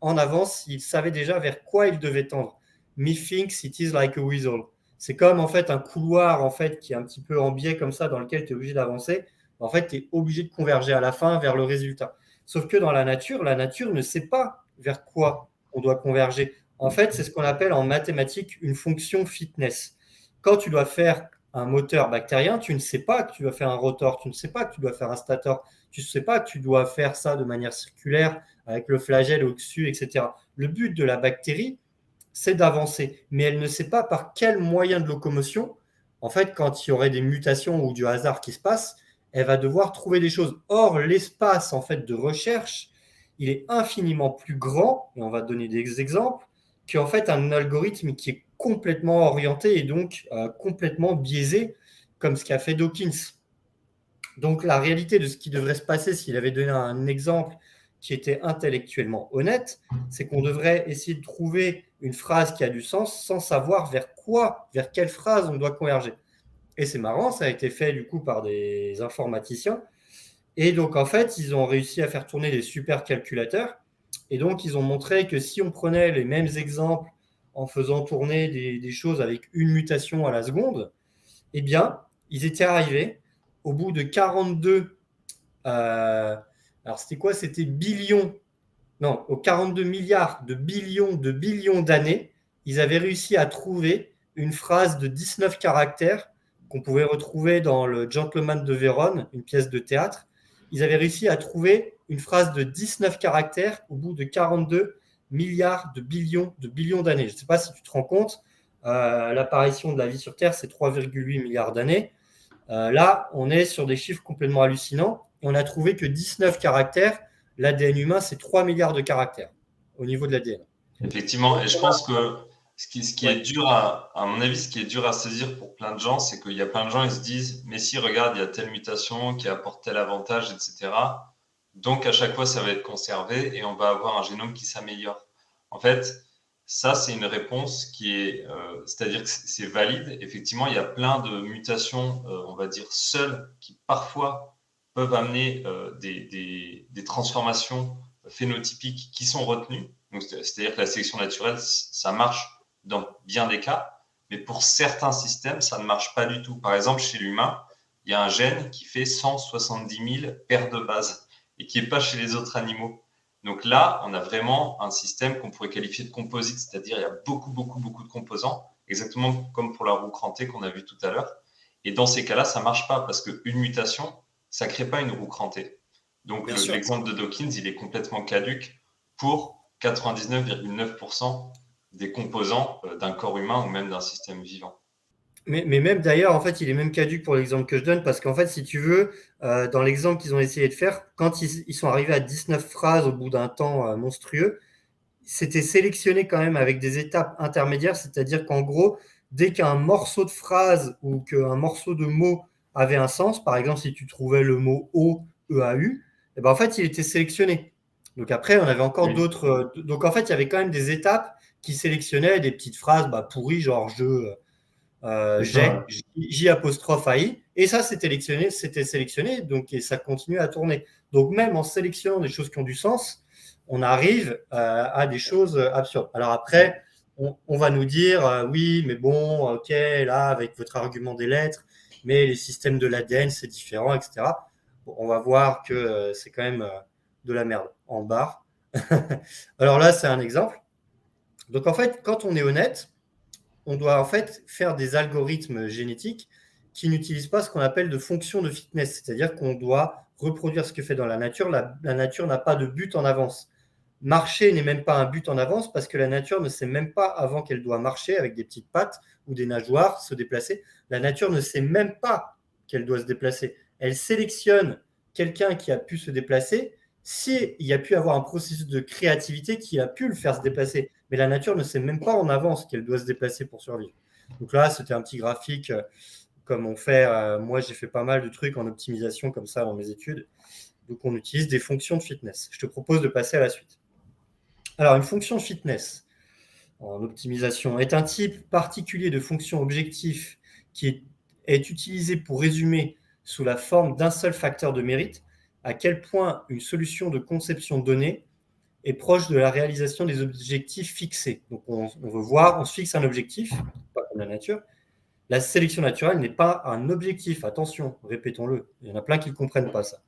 en avance, il savait déjà vers quoi il devait tendre. Methinks it is like a weasel. C'est comme en fait un couloir en fait qui est un petit peu en biais comme ça dans lequel tu es obligé d'avancer. En fait, tu es obligé de converger à la fin vers le résultat. Sauf que dans la nature ne sait pas vers quoi on doit converger. En fait, c'est ce qu'on appelle en mathématiques une fonction fitness. Quand tu dois faire un moteur bactérien, tu ne sais pas que tu dois faire un rotor, tu ne sais pas que tu dois faire un stator, tu ne sais pas que tu dois faire ça de manière circulaire avec le flagelle au-dessus, etc. Le but de la bactérie, c'est d'avancer, mais elle ne sait pas par quel moyen de locomotion, en fait, quand il y aurait des mutations ou du hasard qui se passe, elle va devoir trouver des choses. Or, l'espace en fait de recherche, il est infiniment plus grand, et on va donner des exemples, qu'en fait un algorithme qui est complètement orienté et donc complètement biaisé, comme ce qu'a fait Dawkins. Donc la réalité de ce qui devrait se passer s'il avait donné un exemple qui était intellectuellement honnête, c'est qu'on devrait essayer de trouver une phrase qui a du sens sans savoir vers quelle phrase on doit converger. Et c'est marrant, ça a été fait du coup par des informaticiens. Et donc en fait, ils ont réussi à faire tourner des supercalculateurs. Et donc ils ont montré que si on prenait les mêmes exemples en faisant tourner des choses avec une mutation à la seconde, eh bien, ils étaient arrivés au bout de 42 alors, c'était quoi? C'était billions, non, aux 42 milliards de billions d'années, ils avaient réussi à trouver une phrase de 19 caractères qu'on pouvait retrouver dans le Gentleman de Vérone, une pièce de théâtre. Ils avaient réussi à trouver une phrase de 19 caractères au bout de 42 milliards de billions d'années. Je ne sais pas si tu te rends compte, l'apparition de la vie sur Terre, c'est 3,8 milliards d'années. Là, on est sur des chiffres complètement hallucinants. Et on a trouvé que 19 caractères, l'ADN humain, c'est 3 milliards de caractères au niveau de l'ADN. Effectivement, et je pense que ce qui est Ouais. dur à mon avis, ce qui est dur à saisir pour plein de gens, c'est qu'il y a plein de gens, ils se disent, mais si, regarde, il y a telle mutation qui apporte tel avantage, etc. Donc, à chaque fois, ça va être conservé et on va avoir un génome qui s'améliore. En fait, ça, c'est une réponse qui est, c'est-à-dire que c'est valide. Effectivement, il y a plein de mutations, on va dire, seules, qui parfois peuvent amener des transformations phénotypiques qui sont retenues. Donc, c'est-à-dire que la sélection naturelle, ça marche dans bien des cas, mais pour certains systèmes, ça ne marche pas du tout. Par exemple, chez l'humain, il y a un gène qui fait 170 000 paires de bases et qui n'est pas chez les autres animaux. Donc là, on a vraiment un système qu'on pourrait qualifier de composite, c'est-à-dire il y a beaucoup de composants, exactement comme pour la roue crantée qu'on a vu tout à l'heure. Et dans ces cas-là, ça ne marche pas parce qu'une mutation, ça ne crée pas une roue crantée. Donc l'exemple de Dawkins, il est complètement caduque pour 99,9% des composants d'un corps humain ou même d'un système vivant. Mais même d'ailleurs, en fait, il est même caduque pour l'exemple que je donne, parce qu'en fait, si tu veux, dans l'exemple qu'ils ont essayé de faire, quand ils sont arrivés à 19 phrases au bout d'un temps monstrueux, c'était sélectionné quand même avec des étapes intermédiaires, c'est-à-dire qu'en gros, dès qu'un morceau de phrase ou qu'un morceau de mot avait un sens, par exemple, si tu trouvais le mot O, E-A-U, eh ben en fait, il était sélectionné. Donc après, on avait encore Oui. d'autres. Donc en fait, il y avait quand même des étapes qui sélectionnaient des petites phrases pourries, genre j'ai, J apostrophe AI, et ça, c'était sélectionné, donc, et ça continue à tourner. Donc même en sélectionnant des choses qui ont du sens, on arrive à des choses absurdes. Alors après, on va nous dire, oui, mais bon, ok, là, avec votre argument des lettres, mais les systèmes de l'ADN, c'est différent, etc. Bon, on va voir que c'est quand même de la merde en barre. Alors là, c'est un exemple. Donc en fait, quand on est honnête, on doit en fait faire des algorithmes génétiques qui n'utilisent pas ce qu'on appelle de fonctions de fitness, c'est-à-dire qu'on doit reproduire ce que fait dans la nature. La nature n'a pas de but en avance. marcher n'est même pas un but en avance parce que la nature ne sait même pas avant qu'elle doit marcher avec des petites pattes ou des nageoires, se déplacer. La nature ne sait même pas qu'elle doit se déplacer. Elle sélectionne quelqu'un qui a pu se déplacer s'il y a pu avoir un processus de créativité qui a pu le faire se déplacer. Mais la nature ne sait même pas en avance qu'elle doit se déplacer pour survivre. Donc là, c'était un petit graphique comme on fait. Moi, j'ai fait pas mal de trucs en optimisation comme ça dans mes études. Donc, on utilise des fonctions de fitness. Je te propose de passer à la suite. Alors, une fonction fitness en optimisation est un type particulier de fonction objectif qui est utilisé pour résumer sous la forme d'un seul facteur de mérite à quel point une solution de conception donnée est proche de la réalisation des objectifs fixés. Donc, on veut voir, on se fixe un objectif, pas comme la nature. La sélection naturelle n'est pas un objectif, attention, répétons-le. Il y en a plein qui ne comprennent pas ça.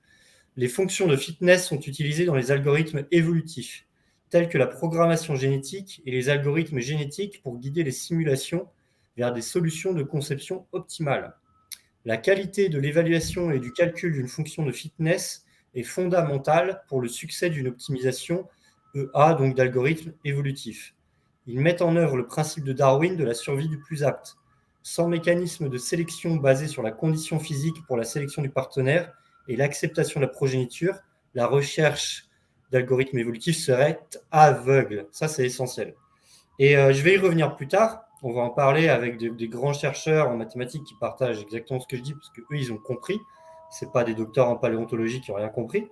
Les fonctions de fitness sont utilisées dans les algorithmes évolutifs, tels que la programmation génétique et les algorithmes génétiques pour guider les simulations vers des solutions de conception optimales. La qualité de l'évaluation et du calcul d'une fonction de fitness est fondamentale pour le succès d'une optimisation EA, donc d'algorithmes évolutifs. Ils mettent en œuvre le principe de Darwin de la survie du plus apte. Sans mécanisme de sélection basé sur la condition physique pour la sélection du partenaire et l'acceptation de la progéniture, la recherche d'algorithmes évolutifs serait aveugle. Ça, c'est essentiel. Et je vais y revenir plus tard. On va en parler avec des grands chercheurs en mathématiques qui partagent exactement ce que je dis, parce qu'eux, ils ont compris. Ce n'est pas des docteurs en paléontologie qui n'ont rien compris.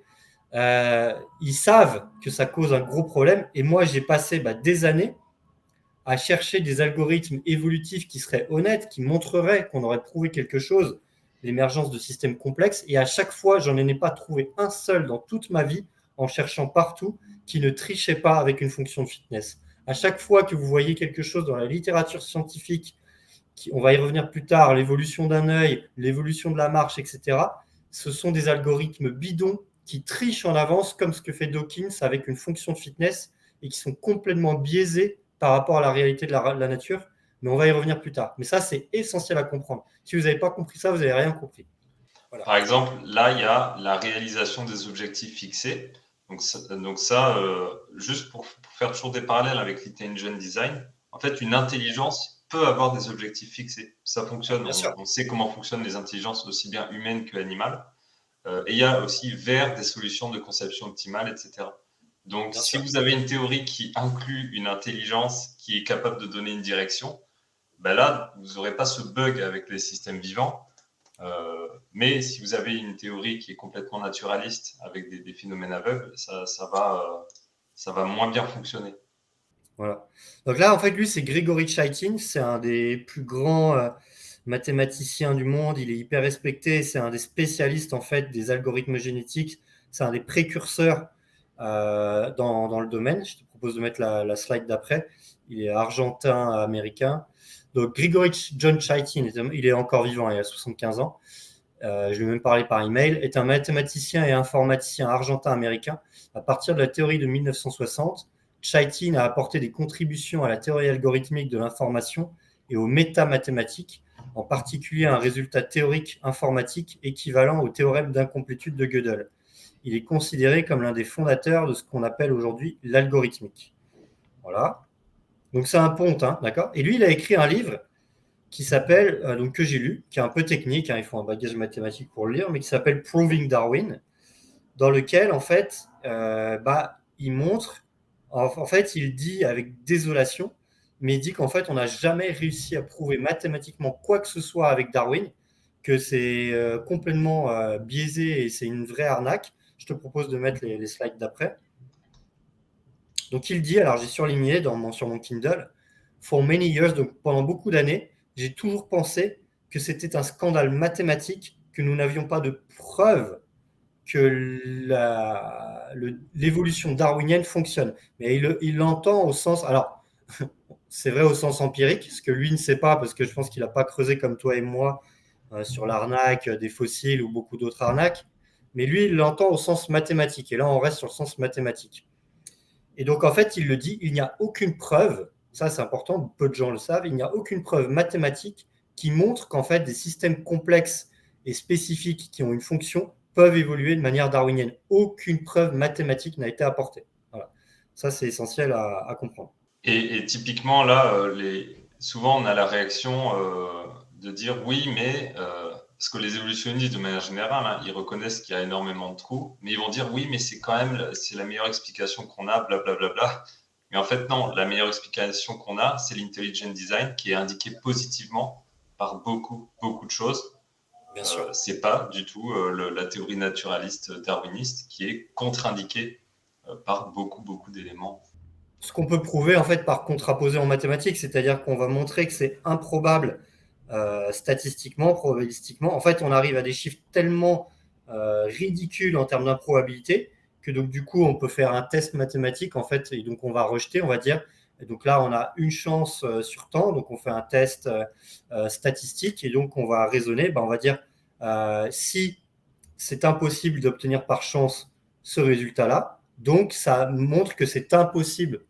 Ils savent que ça cause un gros problème. Et moi, j'ai passé des années à chercher des algorithmes évolutifs qui seraient honnêtes, qui montreraient qu'on aurait prouvé quelque chose, l'émergence de systèmes complexes. Et à chaque fois, j'en ai pas trouvé un seul dans toute ma vie, en cherchant partout, qui ne trichait pas avec une fonction de fitness. À chaque fois que vous voyez quelque chose dans la littérature scientifique, on va y revenir plus tard, l'évolution d'un œil, l'évolution de la marche, etc., ce sont des algorithmes bidons qui trichent en avance, comme ce que fait Dawkins avec une fonction de fitness, et qui sont complètement biaisés par rapport à la réalité de la nature. Mais on va y revenir plus tard. Mais ça, c'est essentiel à comprendre. Si vous n'avez pas compris ça, vous n'avez rien compris. Voilà. Par exemple, là, il y a la réalisation des objectifs fixés. Donc ça, juste pour faire toujours des parallèles avec l'intelligent design, en fait, une intelligence peut avoir des objectifs fixés. Ça fonctionne. On sait comment fonctionnent les intelligences aussi bien humaines que animales. Et il y a aussi vers des solutions de conception optimale, etc. Donc, si vous avez une théorie qui inclut une intelligence qui est capable de donner une direction, là, vous n'aurez pas ce bug avec les systèmes vivants. Mais si vous avez une théorie qui est complètement naturaliste avec des phénomènes aveugles, ça va moins bien fonctionner. Voilà. Donc là, en fait, lui, c'est Grigori Chaitin. C'est un des plus grands mathématiciens du monde. Il est hyper respecté. C'est un des spécialistes, en fait, des algorithmes génétiques. C'est un des précurseurs dans le domaine. Je te propose de mettre la slide d'après. Il est argentin-américain. Donc, Grigori John Chaitin, il est encore vivant, il a 75 ans. Je lui ai même parlé par email, est un mathématicien et informaticien argentin-américain. À partir de la théorie de 1960, Chaitin a apporté des contributions à la théorie algorithmique de l'information et aux métamathématiques, en particulier un résultat théorique informatique équivalent au théorème d'incomplétude de Gödel. Il est considéré comme l'un des fondateurs de ce qu'on appelle aujourd'hui l'algorithmique. Voilà. Donc c'est un ponte, hein, d'accord ? Et lui, il a écrit un livre qui s'appelle, donc que j'ai lu, qui est un peu technique, hein, il faut un bagage mathématique pour le lire, mais qui s'appelle Proving Darwin, dans lequel, en fait, il montre, en fait, il dit avec désolation, mais il dit qu'en fait, on n'a jamais réussi à prouver mathématiquement quoi que ce soit avec Darwin, que c'est complètement biaisé et c'est une vraie arnaque. Je te propose de mettre les slides d'après. Donc, il dit, alors j'ai surligné sur mon Kindle, for many years, donc pendant beaucoup d'années, j'ai toujours pensé que c'était un scandale mathématique, que nous n'avions pas de preuve que l'évolution darwinienne fonctionne. Mais il l'entend au sens... Alors, c'est vrai au sens empirique, ce que lui ne sait pas, parce que je pense qu'il n'a pas creusé comme toi et moi sur l'arnaque des fossiles ou beaucoup d'autres arnaques. Mais lui, il l'entend au sens mathématique. Et là, on reste sur le sens mathématique. Et donc, en fait, il le dit, il n'y a aucune preuve, ça c'est important, peu de gens le savent, il n'y a aucune preuve mathématique qui montre qu'en fait, des systèmes complexes et spécifiques qui ont une fonction peuvent évoluer de manière darwinienne. Aucune preuve mathématique n'a été apportée. Voilà. Ça, c'est essentiel à comprendre. Et typiquement, là, souvent, on a la réaction de dire oui, mais parce que les évolutionnistes, de manière générale, hein, ils reconnaissent qu'il y a énormément de trous, mais ils vont dire oui, mais c'est quand même c'est la meilleure explication qu'on a, blablabla. Bla, bla, bla. Mais en fait, non, la meilleure explication qu'on a, c'est l'intelligent design qui est indiqué positivement par beaucoup, beaucoup de choses. Bien sûr. C'est pas du tout la théorie naturaliste darwiniste qui est contre-indiquée par beaucoup, beaucoup d'éléments. Ce qu'on peut prouver en fait par contraposé en mathématiques, c'est-à-dire qu'on va montrer que c'est improbable statistiquement, probabilistiquement. En fait, on arrive à des chiffres tellement ridicules en termes d'improbabilité que donc du coup, on peut faire un test mathématique en fait, et donc on va rejeter, on va dire. Et donc là, on a une chance sur temps, donc on fait un test statistique et donc on va raisonner. Ben, on va dire si c'est impossible d'obtenir par chance ce résultat-là, donc ça montre que c'est impossible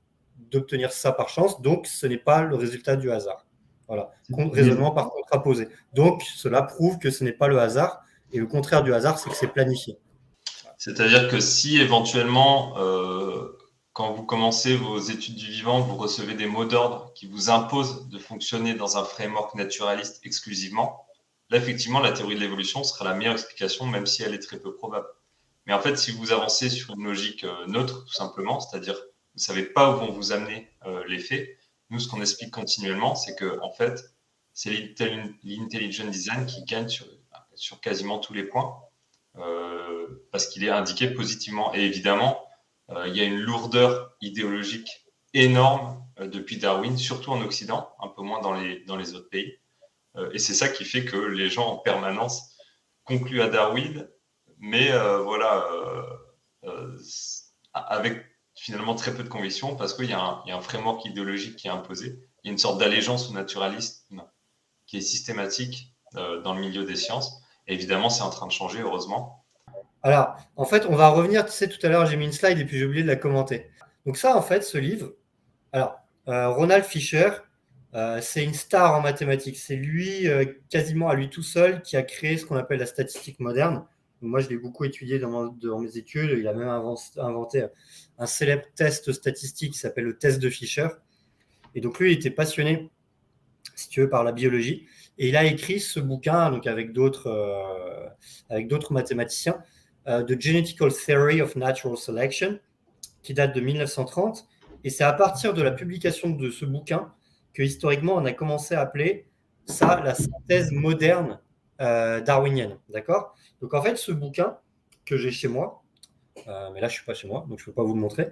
d'obtenir ça par chance, donc ce n'est pas le résultat du hasard. Voilà, raisonnement par contraposé. Donc cela prouve que ce n'est pas le hasard, et le contraire du hasard, c'est que c'est planifié. C'est-à-dire que si éventuellement, quand vous commencez vos études du vivant, vous recevez des mots d'ordre qui vous imposent de fonctionner dans un framework naturaliste exclusivement, là, effectivement, la théorie de l'évolution sera la meilleure explication, même si elle est très peu probable. Mais en fait, si vous avancez sur une logique neutre, tout simplement, c'est-à-dire vous ne savez pas où vont vous amener les faits, nous, ce qu'on explique continuellement, c'est que en fait, c'est l'intelligent design qui gagne sur quasiment tous les points. Parce qu'il est indiqué positivement. Et évidemment, il y a une lourdeur idéologique énorme depuis Darwin, surtout en Occident, un peu moins dans les autres pays. Et c'est ça qui fait que les gens en permanence concluent à Darwin, mais voilà, avec finalement très peu de conviction, parce qu'il y a un framework idéologique qui est imposé. Il y a une sorte d'allégeance au naturalisme qui est systématique dans le milieu des sciences. Et évidemment, c'est en train de changer, heureusement. Alors, en fait, on va revenir, tu sais, tout à l'heure, j'ai mis une slide et puis j'ai oublié de la commenter. Donc ça, en fait, ce livre, alors, Ronald Fisher, c'est une star en mathématiques. C'est lui, quasiment à lui tout seul, qui a créé ce qu'on appelle la statistique moderne. Moi, je l'ai beaucoup étudié dans mes études. Il a même inventé un célèbre test statistique qui s'appelle le test de Fisher. Et donc, lui, il était passionné, si tu veux, par la biologie. Et il a écrit ce bouquin, donc avec d'autres mathématiciens, The Genetical Theory of Natural Selection, qui date de 1930. Et c'est à partir de la publication de ce bouquin que, historiquement, on a commencé à appeler ça la synthèse moderne darwinienne. D'accord ? Donc, en fait, ce bouquin que j'ai chez moi, mais là, je ne suis pas chez moi, donc je ne peux pas vous le montrer.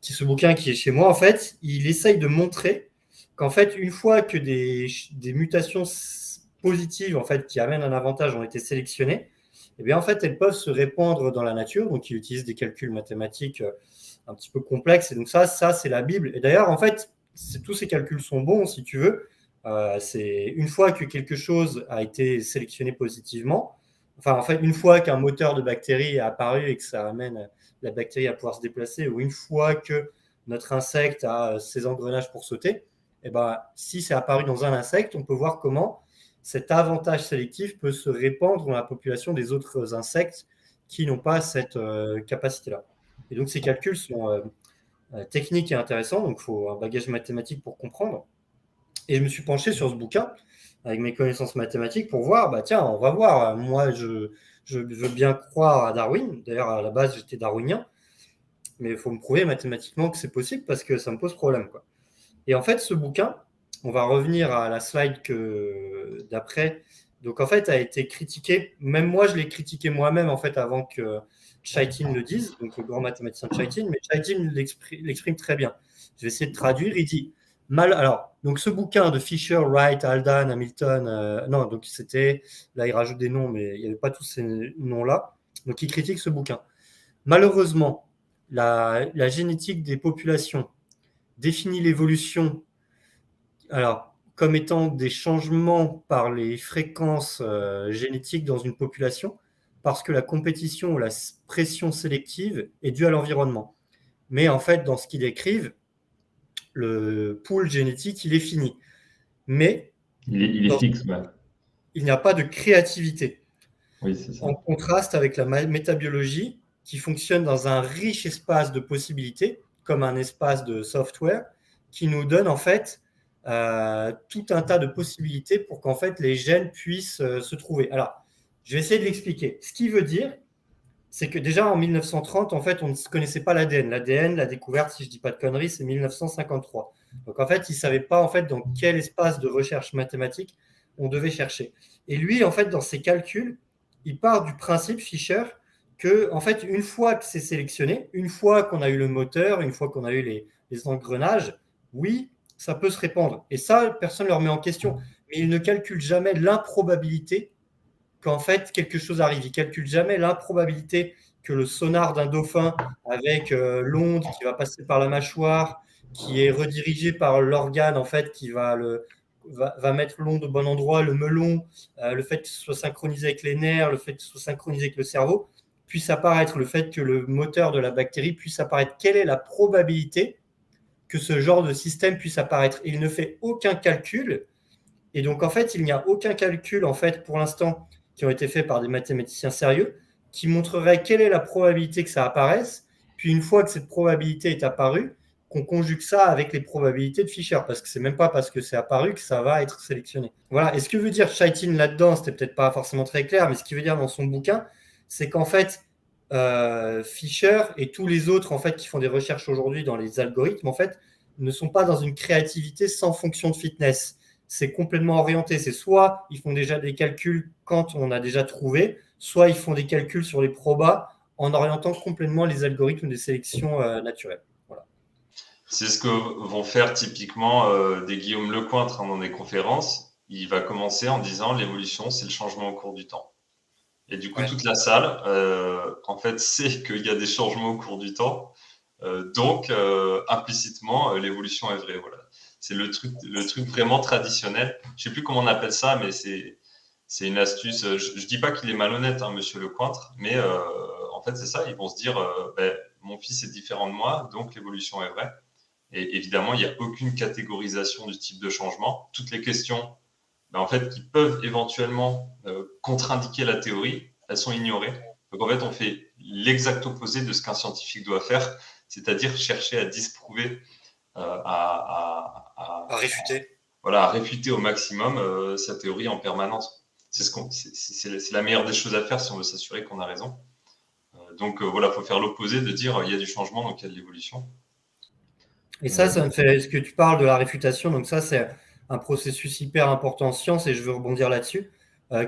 Ce bouquin qui est chez moi, en fait, il essaye de montrer qu'en fait, une fois que des mutations positives en fait, qui amènent un avantage ont été sélectionnées, eh bien, en fait, elles peuvent se répandre dans la nature. Donc, il utilise des calculs mathématiques un petit peu complexes. Et donc, ça c'est la Bible. Et d'ailleurs, en fait, tous ces calculs sont bons, si tu veux. C'est une fois que quelque chose a été sélectionné positivement, enfin, en fait, une fois qu'un moteur de bactérie est apparu et que ça amène la bactérie à pouvoir se déplacer, ou une fois que notre insecte a ses engrenages pour sauter, eh ben, si c'est apparu dans un insecte, on peut voir comment cet avantage sélectif peut se répandre dans la population des autres insectes qui n'ont pas cette capacité-là. Et donc, ces calculs sont techniques et intéressants, donc il faut un bagage mathématique pour comprendre. Et je me suis penché sur ce bouquin avec mes connaissances mathématiques pour voir, bah tiens, on va voir. Moi, je veux bien croire à Darwin. D'ailleurs, à la base, j'étais darwinien. Mais il faut me prouver mathématiquement que c'est possible parce que ça me pose problème, quoi. Et en fait, ce bouquin, on va revenir à la slide d'après. Donc, en fait, a été critiqué. Même moi, je l'ai critiqué moi-même, en fait, avant que Chaitin le dise, donc le grand mathématicien Chaitin. Mais Chaitin l'exprime très bien. Je vais essayer de traduire. Il dit alors, donc ce bouquin de Fisher, Wright, Haldane, Hamilton, non, donc c'était, là il rajoute des noms, mais il n'y avait pas tous ces noms-là. Donc il critique ce bouquin. Malheureusement, la génétique des populations définit l'évolution alors, comme étant des changements par les fréquences génétiques dans une population, parce que la compétition ou la pression sélective est due à l'environnement. Mais en fait, dans ce qu'ils décrivent, le pool génétique, il est fini. Mais il est fixe, ouais. Il n'y a pas de créativité. Oui, c'est ça. En contraste avec la métabiologie qui fonctionne dans un riche espace de possibilités comme un espace de software qui nous donne en fait tout un tas de possibilités pour qu'en fait les gènes puissent se trouver. Alors, je vais essayer de l'expliquer. Ce qui veut dire, c'est que déjà en 1930, en fait, on ne connaissait pas l'ADN. L'ADN, la découverte, si je ne dis pas de conneries, c'est 1953. Donc en fait, il ne savait pas en fait dans quel espace de recherche mathématique on devait chercher. Et lui, en fait, dans ses calculs, il part du principe Fisher que, en fait, une fois que c'est sélectionné, une fois qu'on a eu le moteur, une fois qu'on a eu les engrenages, oui, ça peut se répandre. Et ça, personne ne le remet en question. Mais il ne calcule jamais l'improbabilité qu'en fait quelque chose arrive. Il ne calcule jamais l'improbabilité que le sonar d'un dauphin avec l'onde qui va passer par la mâchoire, qui est redirigée par l'organe en fait qui va mettre l'onde au bon endroit, le melon, le fait que ce soit synchronisé avec les nerfs, le fait que ce soit synchronisé avec le cerveau, puisse apparaître, le fait que le moteur de la bactérie puisse apparaître. Quelle est la probabilité que ce genre de système puisse apparaître? Il ne fait aucun calcul. Et donc, en fait, il n'y a aucun calcul, en fait, pour l'instant, qui ont été faits par des mathématiciens sérieux, qui montrerait quelle est la probabilité que ça apparaisse. Puis, une fois que cette probabilité est apparue, qu'on conjugue ça avec les probabilités de Fisher, parce que c'est même pas parce que c'est apparu que ça va être sélectionné. Voilà. Et ce que veut dire Chaitin là-dedans, c'était peut-être pas forcément très clair, mais ce qu'il veut dire dans son bouquin, c'est qu'en fait, Fisher et tous les autres en fait qui font des recherches aujourd'hui dans les algorithmes, en fait, ne sont pas dans une créativité sans fonction de fitness. C'est complètement orienté. C'est soit ils font déjà des calculs quand on a déjà trouvé, soit ils font des calculs sur les probas en orientant complètement les algorithmes des sélections naturelles. Voilà. C'est ce que vont faire typiquement des Guillaume Lecointre dans des conférences. Il va commencer en disant l'évolution, c'est le changement au cours du temps. Et du coup, Ouais. toute la salle, en fait, sait qu'il y a des changements au cours du temps. Donc, implicitement, l'évolution est vraie. Voilà. C'est le truc vraiment traditionnel. Je sais plus comment on appelle ça, mais c'est une astuce. Je dis pas qu'il est malhonnête, hein, Monsieur Lecointre, mais en fait, c'est ça. Ils vont se dire, mon fils est différent de moi, donc l'évolution est vraie. Et évidemment, il n'y a aucune catégorisation du type de changement. Toutes les questions en fait, qui peuvent éventuellement contre-indiquer la théorie, elles sont ignorées. Donc en fait, on fait l'exact opposé de ce qu'un scientifique doit faire, c'est-à-dire chercher à disprouver, À réfuter. voilà, à réfuter au maximum sa théorie en permanence. C'est la meilleure des choses à faire si on veut s'assurer qu'on a raison. Donc voilà, il faut faire l'opposé, de dire il y a du changement, donc il y a de l'évolution. Et ça me fait, ce que tu parles de la réfutation, donc ça, c'est un processus hyper important en science et je veux rebondir là-dessus.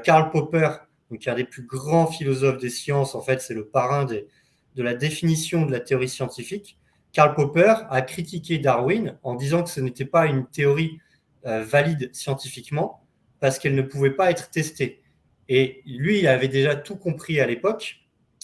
Karl Popper, donc, qui est un des plus grands philosophes des sciences, en fait, c'est le parrain de la définition de la théorie scientifique. Karl Popper a critiqué Darwin en disant que ce n'était pas une théorie valide scientifiquement parce qu'elle ne pouvait pas être testée. Et lui, il avait déjà tout compris à l'époque.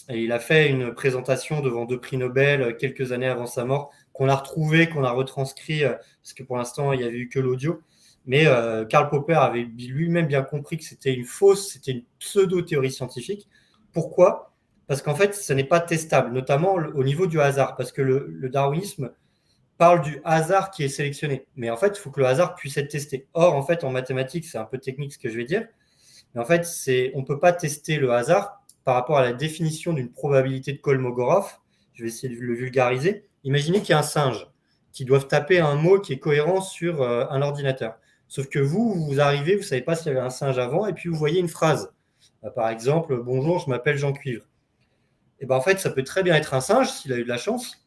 Et il a fait une présentation devant 2 prix Nobel quelques années avant sa mort, qu'on a retrouvé, qu'on a retranscrit, parce que pour l'instant, il n'y avait eu que l'audio. Mais Karl Popper avait lui-même bien compris que c'était une fausse, c'était une pseudo-théorie scientifique. Pourquoi? Parce qu'en fait, ce n'est pas testable, notamment au niveau du hasard, parce que le darwinisme parle du hasard qui est sélectionné. Mais en fait, il faut que le hasard puisse être testé. Or, en fait, en mathématiques, c'est un peu technique ce que je vais dire, mais en fait, on ne peut pas tester le hasard par rapport à la définition d'une probabilité de Kolmogorov. Je vais essayer de le vulgariser. Imaginez qu'il y a un singe qui doit taper un mot qui est cohérent sur un ordinateur. Sauf que vous arrivez, vous ne savez pas s'il y avait un singe avant, et puis vous voyez une phrase. Par exemple, bonjour, je m'appelle Jean Cuivre. Et ben en fait, ça peut très bien être un singe s'il a eu de la chance,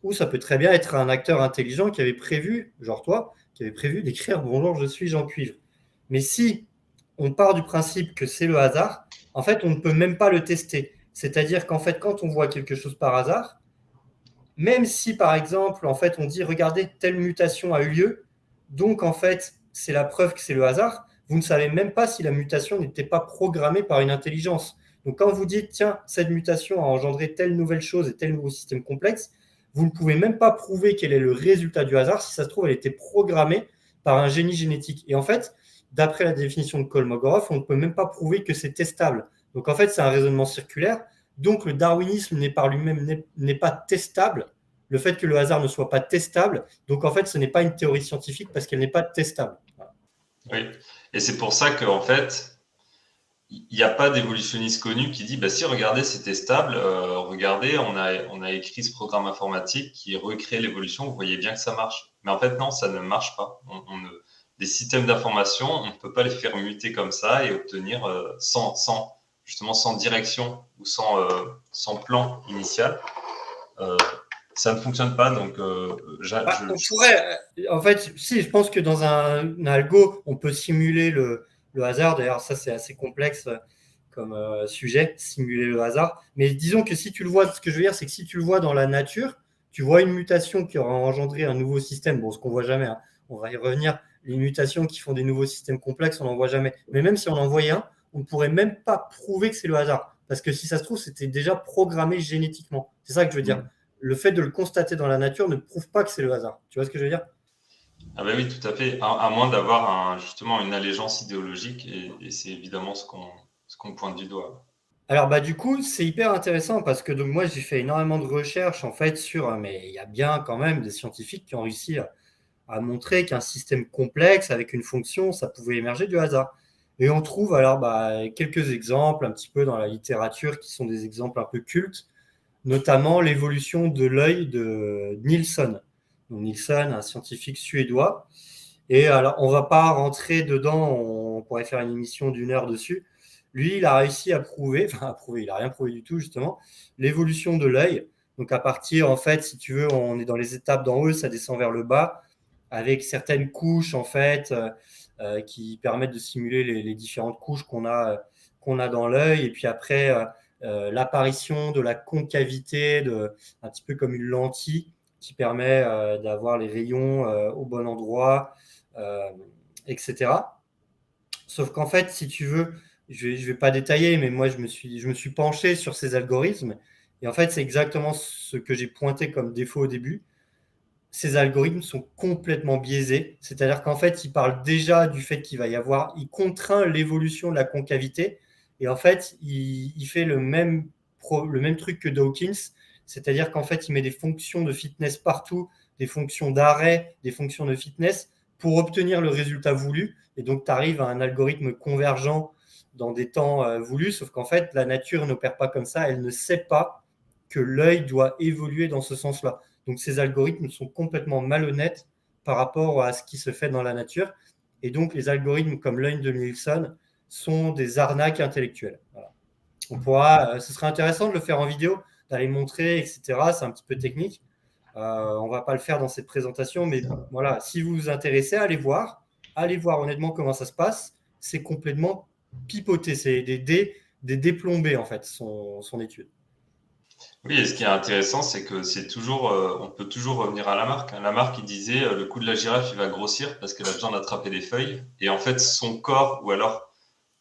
ou ça peut très bien être un acteur intelligent qui avait prévu, genre toi, qui avait prévu d'écrire bonjour, je suis Jean Cuivre. Mais si on part du principe que c'est le hasard, en fait, on ne peut même pas le tester. C'est-à-dire qu'en fait, quand on voit quelque chose par hasard, même si par exemple, en fait, on dit regardez, telle mutation a eu lieu, donc en fait, c'est la preuve que c'est le hasard, vous ne savez même pas si la mutation n'était pas programmée par une intelligence. Donc quand vous dites tiens, cette mutation a engendré telle nouvelle chose et tel nouveau système complexe, vous ne pouvez même pas prouver quel est le résultat du hasard. Si ça se trouve, elle était programmée par un génie génétique. Et en fait, d'après la définition de Kolmogorov, on ne peut même pas prouver que c'est testable. Donc en fait, c'est un raisonnement circulaire. Donc le darwinisme n'est par lui-même n'est pas testable. Le fait que le hasard ne soit pas testable, donc en fait, ce n'est pas une théorie scientifique parce qu'elle n'est pas testable. Voilà. Oui, et c'est pour ça qu'en fait, il n'y a pas d'évolutionniste connu qui dit, bah si, regardez, c'était stable, regardez, on a écrit ce programme informatique qui recrée l'évolution, vous voyez bien que ça marche. Mais en fait, non, ça ne marche pas. Des systèmes d'information, on ne peut pas les faire muter comme ça et obtenir justement sans direction ou sans plan initial. Ça ne fonctionne pas, donc On pourrait, en fait, si, je pense que dans un algo, on peut simuler le hasard. D'ailleurs, ça, c'est assez complexe comme sujet, simuler le hasard. Mais disons que si tu le vois, ce que je veux dire, c'est que si tu le vois dans la nature, tu vois une mutation qui aura engendré un nouveau système. Bon, ce qu'on voit jamais, hein, on va y revenir. Les mutations qui font des nouveaux systèmes complexes, on n'en voit jamais. Mais même si on en voyait un, on ne pourrait même pas prouver que c'est le hasard. Parce que si ça se trouve, c'était déjà programmé génétiquement. C'est ça que je veux dire. Le fait de le constater dans la nature ne prouve pas que c'est le hasard. Tu vois ce que je veux dire? Ah bah oui, tout à fait. À moins d'avoir justement une allégeance idéologique, et c'est évidemment ce qu'on pointe du doigt. Alors bah du coup, c'est hyper intéressant parce que donc moi j'ai fait énormément de recherches en fait sur mais il y a bien quand même des scientifiques qui ont réussi à montrer qu'un système complexe avec une fonction, ça pouvait émerger du hasard. Et on trouve alors quelques exemples un petit peu dans la littérature qui sont des exemples un peu cultes, notamment l'évolution de l'œil de Nielsen. Donc, Nielsen, un scientifique suédois. Et alors, on ne va pas rentrer dedans, on pourrait faire une émission d'une heure dessus. Lui, il a réussi à prouver, enfin à prouver, il n'a rien prouvé du tout justement, l'évolution de l'œil. Donc à partir, en fait, si tu veux, on est dans les étapes d'en haut, ça descend vers le bas, avec certaines couches, en fait, qui permettent de simuler les différentes couches qu'on a dans l'œil. Et puis après, l'apparition de la concavité, un petit peu comme une lentille, qui permet d'avoir les rayons au bon endroit, euh, etc. Sauf qu'en fait, si tu veux, je vais pas détailler, mais moi, je me suis penché sur ces algorithmes. Et en fait, c'est exactement ce que j'ai pointé comme défaut au début. Ces algorithmes sont complètement biaisés. C'est-à-dire qu'en fait, ils parlent déjà du fait qu'il va y avoir, il contraint l'évolution de la concavité. Et en fait, il fait le même truc que Dawkins. C'est-à-dire qu'en fait, il met des fonctions de fitness partout, des fonctions d'arrêt, des fonctions de fitness pour obtenir le résultat voulu. Et donc, tu arrives à un algorithme convergent dans des temps voulus. Sauf qu'en fait, la nature n'opère pas comme ça. Elle ne sait pas que l'œil doit évoluer dans ce sens-là. Donc ces algorithmes sont complètement malhonnêtes par rapport à ce qui se fait dans la nature. Et donc les algorithmes comme l'œil de Nielsen sont des arnaques intellectuelles. Voilà. Ce serait intéressant de le faire en vidéo, d'aller montrer, etc. C'est un petit peu technique. On ne va pas le faire dans cette présentation, mais voilà, si vous vous intéressez, allez voir honnêtement comment ça se passe. C'est complètement pipoté, c'est des déplombés en fait, son étude. Oui, et ce qui est intéressant, c'est que c'est toujours, on peut toujours revenir à la marque, hein. La marque, il disait, le cou de la girafe, il va grossir parce qu'elle a besoin d'attraper des feuilles. Et en fait, son corps, ou alors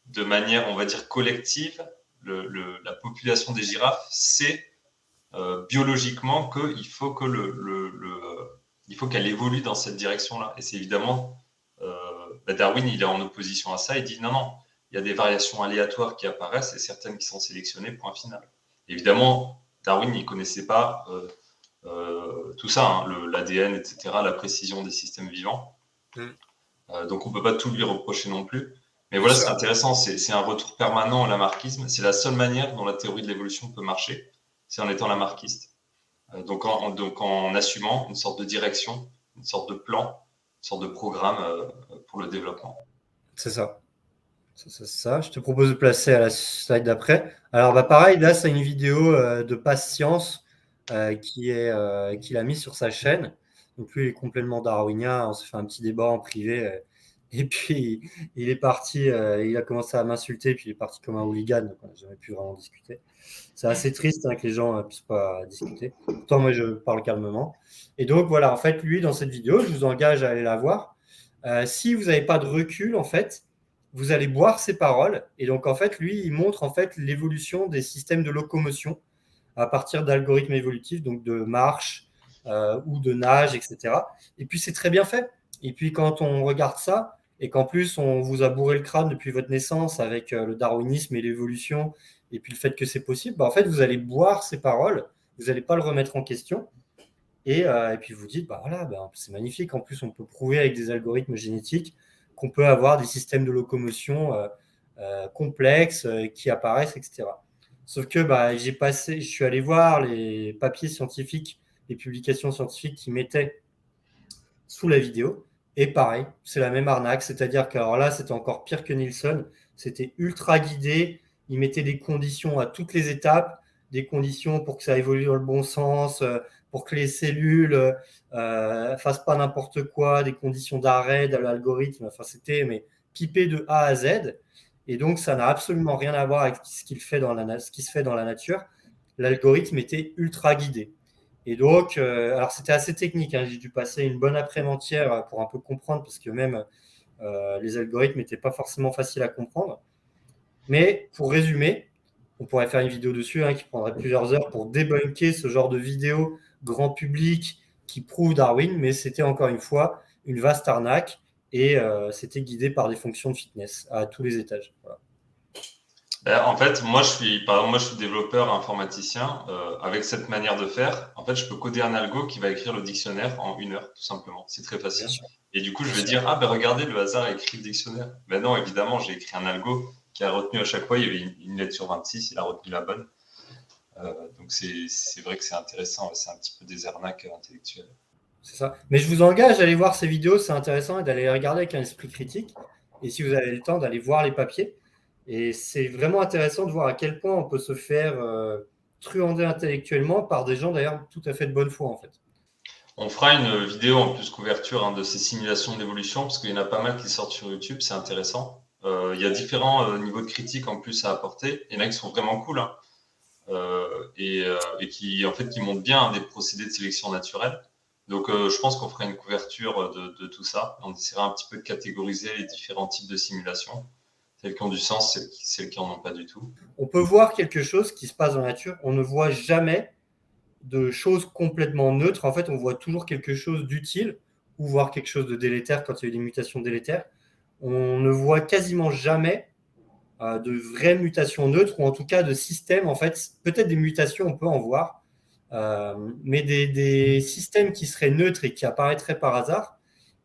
de manière, on va dire, collective, la population des girafes sait biologiquement qu'il faut que il faut qu'elle évolue dans cette direction-là. Et c'est évidemment, Darwin, il est en opposition à ça. Il dit non, non, il y a des variations aléatoires qui apparaissent et certaines qui sont sélectionnées, point final. Évidemment, Darwin n'y connaissait pas tout ça, hein, l'ADN, etc., la précision des systèmes vivants. Donc on ne peut pas tout lui reprocher non plus. Mais voilà, ce qui est intéressant, c'est un retour permanent à la marquisme. C'est la seule manière dont la théorie de l'évolution peut marcher, c'est en étant lamarckiste. Donc en assumant une sorte de direction, une sorte de plan, une sorte de programme pour le développement. C'est ça. Ça. Je te propose de placer à la slide d'après. Alors, pareil, là, c'est une vidéo de Patience qu'il a mis sur sa chaîne. Donc, lui, il est complètement darwinien. On s'est fait un petit débat en privé. Et puis, il est parti, il a commencé à m'insulter, puis il est parti comme un hooligan. Donc, on n'a jamais pu vraiment discuter. C'est assez triste que les gens ne puissent pas discuter. Pourtant, moi, je parle calmement. Et donc, voilà, en fait, lui, dans cette vidéo, je vous engage à aller la voir. Si vous n'avez pas de recul, en fait, vous allez boire ses paroles. Et donc, en fait, lui, il montre en fait l'évolution des systèmes de locomotion à partir d'algorithmes évolutifs, donc de marche ou de nage, etc. Et puis, c'est très bien fait. Et puis, quand on regarde ça, et qu'en plus, on vous a bourré le crâne depuis votre naissance avec le darwinisme et l'évolution, et puis le fait que c'est possible, en fait, vous allez boire ces paroles, vous n'allez pas le remettre en question. Et puis vous dites, voilà, c'est magnifique. En plus, on peut prouver avec des algorithmes génétiques qu'on peut avoir des systèmes de locomotion complexes qui apparaissent, etc. Sauf que je suis allé voir les papiers scientifiques, les publications scientifiques qui mettaient sous la vidéo. Et pareil, c'est la même arnaque. C'est-à-dire que alors là, c'était encore pire que Nielsen. C'était ultra guidé. Ils mettaient des conditions à toutes les étapes, des conditions pour que ça évolue dans le bon sens, pour que les cellules fassent pas n'importe quoi, des conditions d'arrêt de l'algorithme. Enfin, c'était pipé de A à Z. Et donc, ça n'a absolument rien à voir avec ce qui se fait dans la nature. L'algorithme était ultra guidé. Et donc, alors c'était assez technique, hein. J'ai dû passer une bonne après-midi pour un peu comprendre, parce que même les algorithmes n'étaient pas forcément faciles à comprendre. Mais pour résumer, on pourrait faire une vidéo dessus, hein, qui prendrait plusieurs heures pour débunker ce genre de vidéo grand public qui prouve Darwin, mais c'était encore une fois une vaste arnaque et c'était guidé par des fonctions de fitness à tous les étages. Voilà. En fait, par exemple, moi, je suis développeur informaticien. Avec cette manière de faire, en fait, je peux coder un algo qui va écrire le dictionnaire en 1 heure, tout simplement. C'est très facile. Et du coup, je vais dire, ah ben regardez, le hasard a écrit le dictionnaire. Ben non, évidemment, j'ai écrit un algo qui a retenu à chaque fois, il y avait une lettre sur 26, il a retenu la bonne. Donc c'est vrai que c'est intéressant, c'est un petit peu des arnaques intellectuelles. C'est ça. Mais je vous engage à aller voir ces vidéos, c'est intéressant, et d'aller les regarder avec un esprit critique. Et si vous avez le temps, d'aller voir les papiers. Et c'est vraiment intéressant de voir à quel point on peut se faire truander intellectuellement par des gens d'ailleurs tout à fait de bonne foi, en fait. On fera une vidéo en plus couverture, hein, de ces simulations d'évolution, parce qu'il y en a pas mal qui sortent sur YouTube, c'est intéressant. Il y a différents niveaux de critique en plus à apporter. Il y en a qui sont vraiment cool, hein, et qui, en fait, qui montrent bien, hein, des procédés de sélection naturelle. Donc, je pense qu'on fera une couverture de tout ça. On essaiera un petit peu de catégoriser les différents types de simulations. Celles qui ont du sens, celles qui n'en ont pas du tout. On peut voir quelque chose qui se passe dans la nature. On ne voit jamais de choses complètement neutres. En fait, on voit toujours quelque chose d'utile ou voir quelque chose de délétère quand il y a eu des mutations délétères. On ne voit quasiment jamais de vraies mutations neutres, ou en tout cas de systèmes. En fait, peut-être des mutations, on peut en voir, mais des systèmes qui seraient neutres et qui apparaîtraient par hasard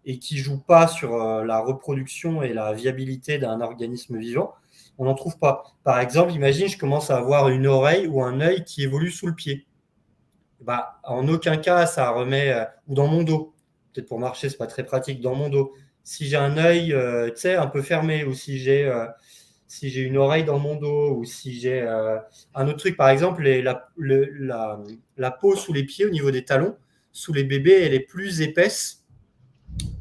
et qui ne jouent pas sur la reproduction et la viabilité d'un organisme vivant, on n'en trouve pas. Par exemple, imagine, je commence à avoir une oreille ou un œil qui évolue sous le pied. En aucun cas, ça remet, ou dans mon dos. Peut-être pour marcher, c'est pas très pratique dans mon dos. Si j'ai un œil un peu fermé, ou si j'ai une oreille dans mon dos, ou si j'ai un autre truc, par exemple, la peau sous les pieds, au niveau des talons, sous les bébés, elle est plus épaisse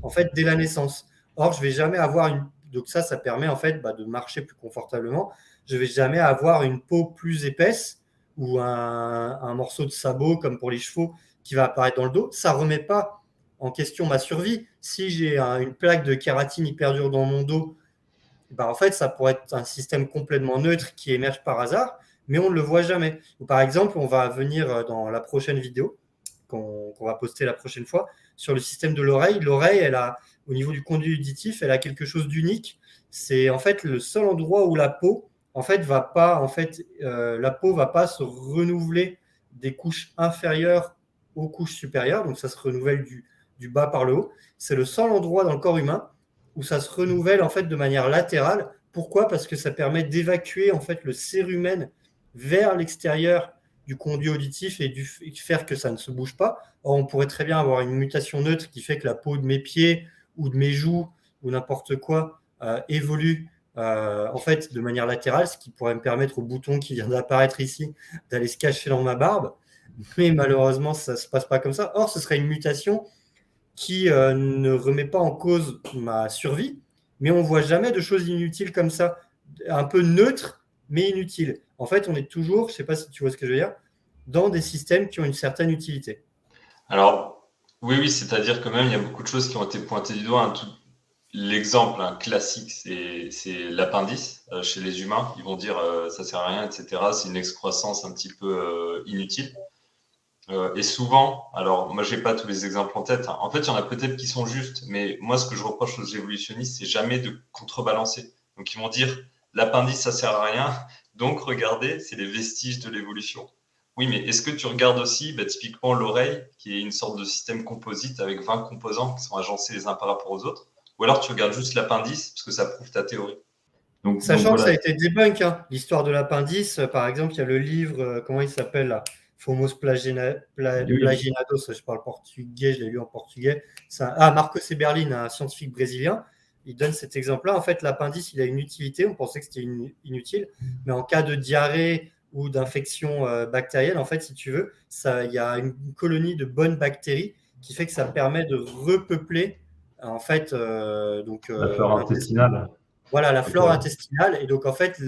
en fait dès la naissance. Or, je vais jamais avoir une. Donc ça permet en fait de marcher plus confortablement. Je vais jamais avoir une peau plus épaisse ou un morceau de sabot comme pour les chevaux qui va apparaître dans le dos. Ça remet pas en question ma survie. Si j'ai une plaque de kératine hyper dure dans mon dos, en fait, ça pourrait être un système complètement neutre qui émerge par hasard, mais on ne le voit jamais. Ou par exemple, on va venir dans la prochaine vidéo qu'on va poster la prochaine fois sur le système de l'oreille. L'oreille, elle a, au niveau du conduit auditif, elle a quelque chose d'unique. C'est en fait le seul endroit où la peau, en fait, la peau va pas se renouveler des couches inférieures aux couches supérieures, donc ça se renouvelle du bas par le haut. C'est le seul endroit dans le corps humain où ça se renouvelle en fait de manière latérale. Pourquoi ? Parce que ça permet d'évacuer en fait le cérumen vers l'extérieur du conduit auditif et faire que ça ne se bouge pas. Or, on pourrait très bien avoir une mutation neutre qui fait que la peau de mes pieds ou de mes joues ou n'importe quoi évolue en fait de manière latérale, ce qui pourrait me permettre au bouton qui vient d'apparaître ici d'aller se cacher dans ma barbe. Mais malheureusement, ça ne se passe pas comme ça. Or, ce serait une mutation qui ne remet pas en cause ma survie, mais on ne voit jamais de choses inutiles comme ça, un peu neutres, mais inutiles. En fait, on est toujours, je ne sais pas si tu vois ce que je veux dire, dans des systèmes qui ont une certaine utilité. Alors, oui, c'est-à-dire que même il y a beaucoup de choses qui ont été pointées du doigt. L'exemple classique, c'est l'appendice chez les humains. Ils vont dire ça sert à rien, etc. C'est une excroissance un petit peu inutile. Et souvent, alors moi j'ai pas tous les exemples en tête, hein. En fait, il y en a peut-être qui sont justes, mais moi ce que je reproche aux évolutionnistes, c'est jamais de contrebalancer. Donc ils vont dire l'appendice ça sert à rien, donc regardez, c'est les vestiges de l'évolution. Oui, mais est-ce que tu regardes aussi typiquement l'oreille, qui est une sorte de système composite avec 20 composants qui sont agencés les uns par rapport aux autres, ou alors tu regardes juste l'appendice parce que ça prouve ta théorie. Donc Sachant que ça a voilà. été debunk, hein. L'histoire de l'appendice, par exemple, il y a le livre, comment il s'appelle là? Fomos Oui, Plaginados, je parle portugais, je l'ai lu en portugais. Ah, Marcos Eberlin, un scientifique brésilien, il donne cet exemple-là. En fait, l'appendice, il a une utilité, on pensait que c'était inutile, mais en cas de diarrhée ou d'infection bactérienne, en fait, si tu veux, il y a une colonie de bonnes bactéries qui fait que ça permet de repeupler, en fait, la flore l'intestin. intestinale. Voilà, la Ok. flore intestinale. Et donc, en fait,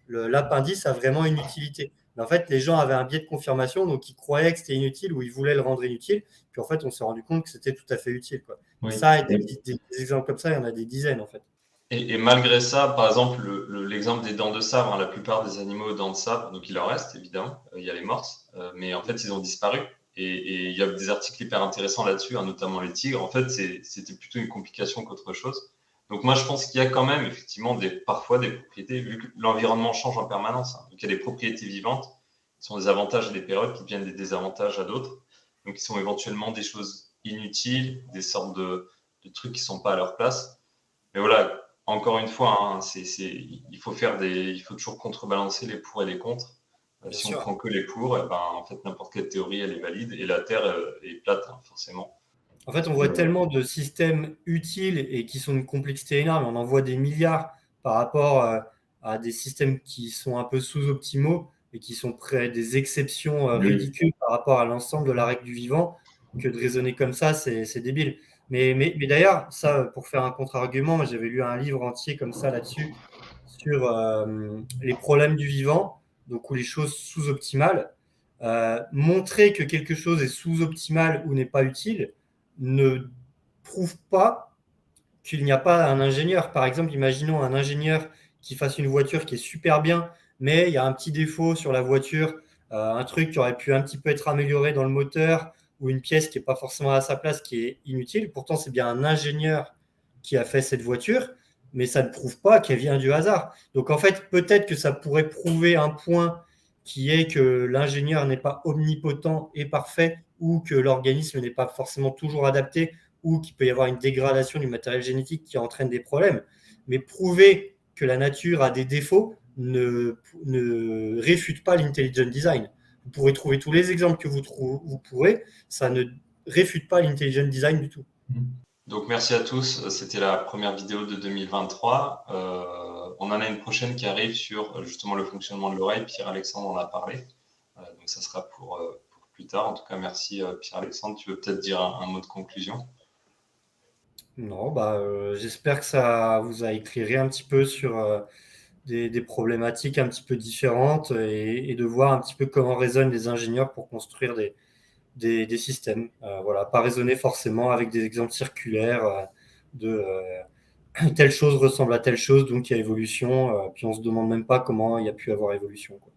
l'appendice a vraiment une utilité. Mais en fait, les gens avaient un biais de confirmation, donc ils croyaient que c'était inutile ou ils voulaient le rendre inutile. Puis en fait, on s'est rendu compte que c'était tout à fait utile, quoi. Et Oui. ça, des exemples comme ça, il y en a des dizaines, en fait. Et malgré ça, par exemple, l'exemple des dents de sabre, hein, la plupart des animaux aux dents de sabre, donc il en reste évidemment, il y a les morses, mais en fait ils ont disparu. Et il y a des articles hyper intéressants là-dessus, hein, notamment les tigres. En fait, c'était plutôt une complication qu'autre chose. Donc moi, je pense qu'il y a quand même effectivement parfois des propriétés, vu que l'environnement change en permanence. Hein. Donc il y a des propriétés vivantes qui sont des avantages à des périodes, qui deviennent des désavantages à d'autres. Donc qui sont éventuellement des choses inutiles, des sortes de trucs qui ne sont pas à leur place. Mais voilà, encore une fois, hein, il faut toujours contrebalancer les pour et les contre. Bien Si on sûr. prend que les pour, eh ben, en fait, n'importe quelle théorie, elle est valide et la Terre est plate, hein, forcément. En fait, on Mais voit tellement de systèmes utiles et qui sont d'une complexité énorme. On en voit des milliards par rapport à des systèmes qui sont un peu sous-optimaux et qui sont près des exceptions oui, ridicules par rapport à l'ensemble de la règle du vivant, que de raisonner comme ça, c'est débile. Mais d'ailleurs, ça, pour faire un contre-argument, j'avais lu un livre entier comme ça là-dessus, sur les problèmes du vivant, donc ou les choses sous-optimales. Montrer que quelque chose est sous-optimal ou n'est pas utile ne prouve pas qu'il n'y a pas un ingénieur. Par exemple, imaginons un ingénieur qui fasse une voiture qui est super bien, mais il y a un petit défaut sur la voiture, un truc qui aurait pu un petit peu être amélioré dans le moteur, ou une pièce qui n'est pas forcément à sa place, qui est inutile. Pourtant, c'est bien un ingénieur qui a fait cette voiture, mais ça ne prouve pas qu'elle vient du hasard. Donc en fait, peut-être que ça pourrait prouver un point qui est que l'ingénieur n'est pas omnipotent et parfait, ou que l'organisme n'est pas forcément toujours adapté, ou qu'il peut y avoir une dégradation du matériel génétique qui entraîne des problèmes. Mais prouver que la nature a des défauts ne réfute pas l'intelligent design. Vous pourrez trouver tous les exemples que vous pourrez, ça ne réfute pas l'intelligent design du tout. donc merci à tous. C'était la première vidéo de 2023. On en a une prochaine qui arrive sur justement le fonctionnement de l'oreille. Pierre-Alexandre en a parlé. Donc ça sera pour plus tard. En tout cas, merci Pierre-Alexandre. Tu veux peut-être dire un mot de conclusion? Non, bah, j'espère que ça vous a éclairé un petit peu sur des problématiques un petit peu différentes et de voir un petit peu comment raisonnent les ingénieurs pour construire des systèmes. Voilà, pas raisonner forcément avec des exemples circulaires de telle chose ressemble à telle chose, donc il y a évolution, puis on se demande même pas comment il y a pu avoir évolution, quoi.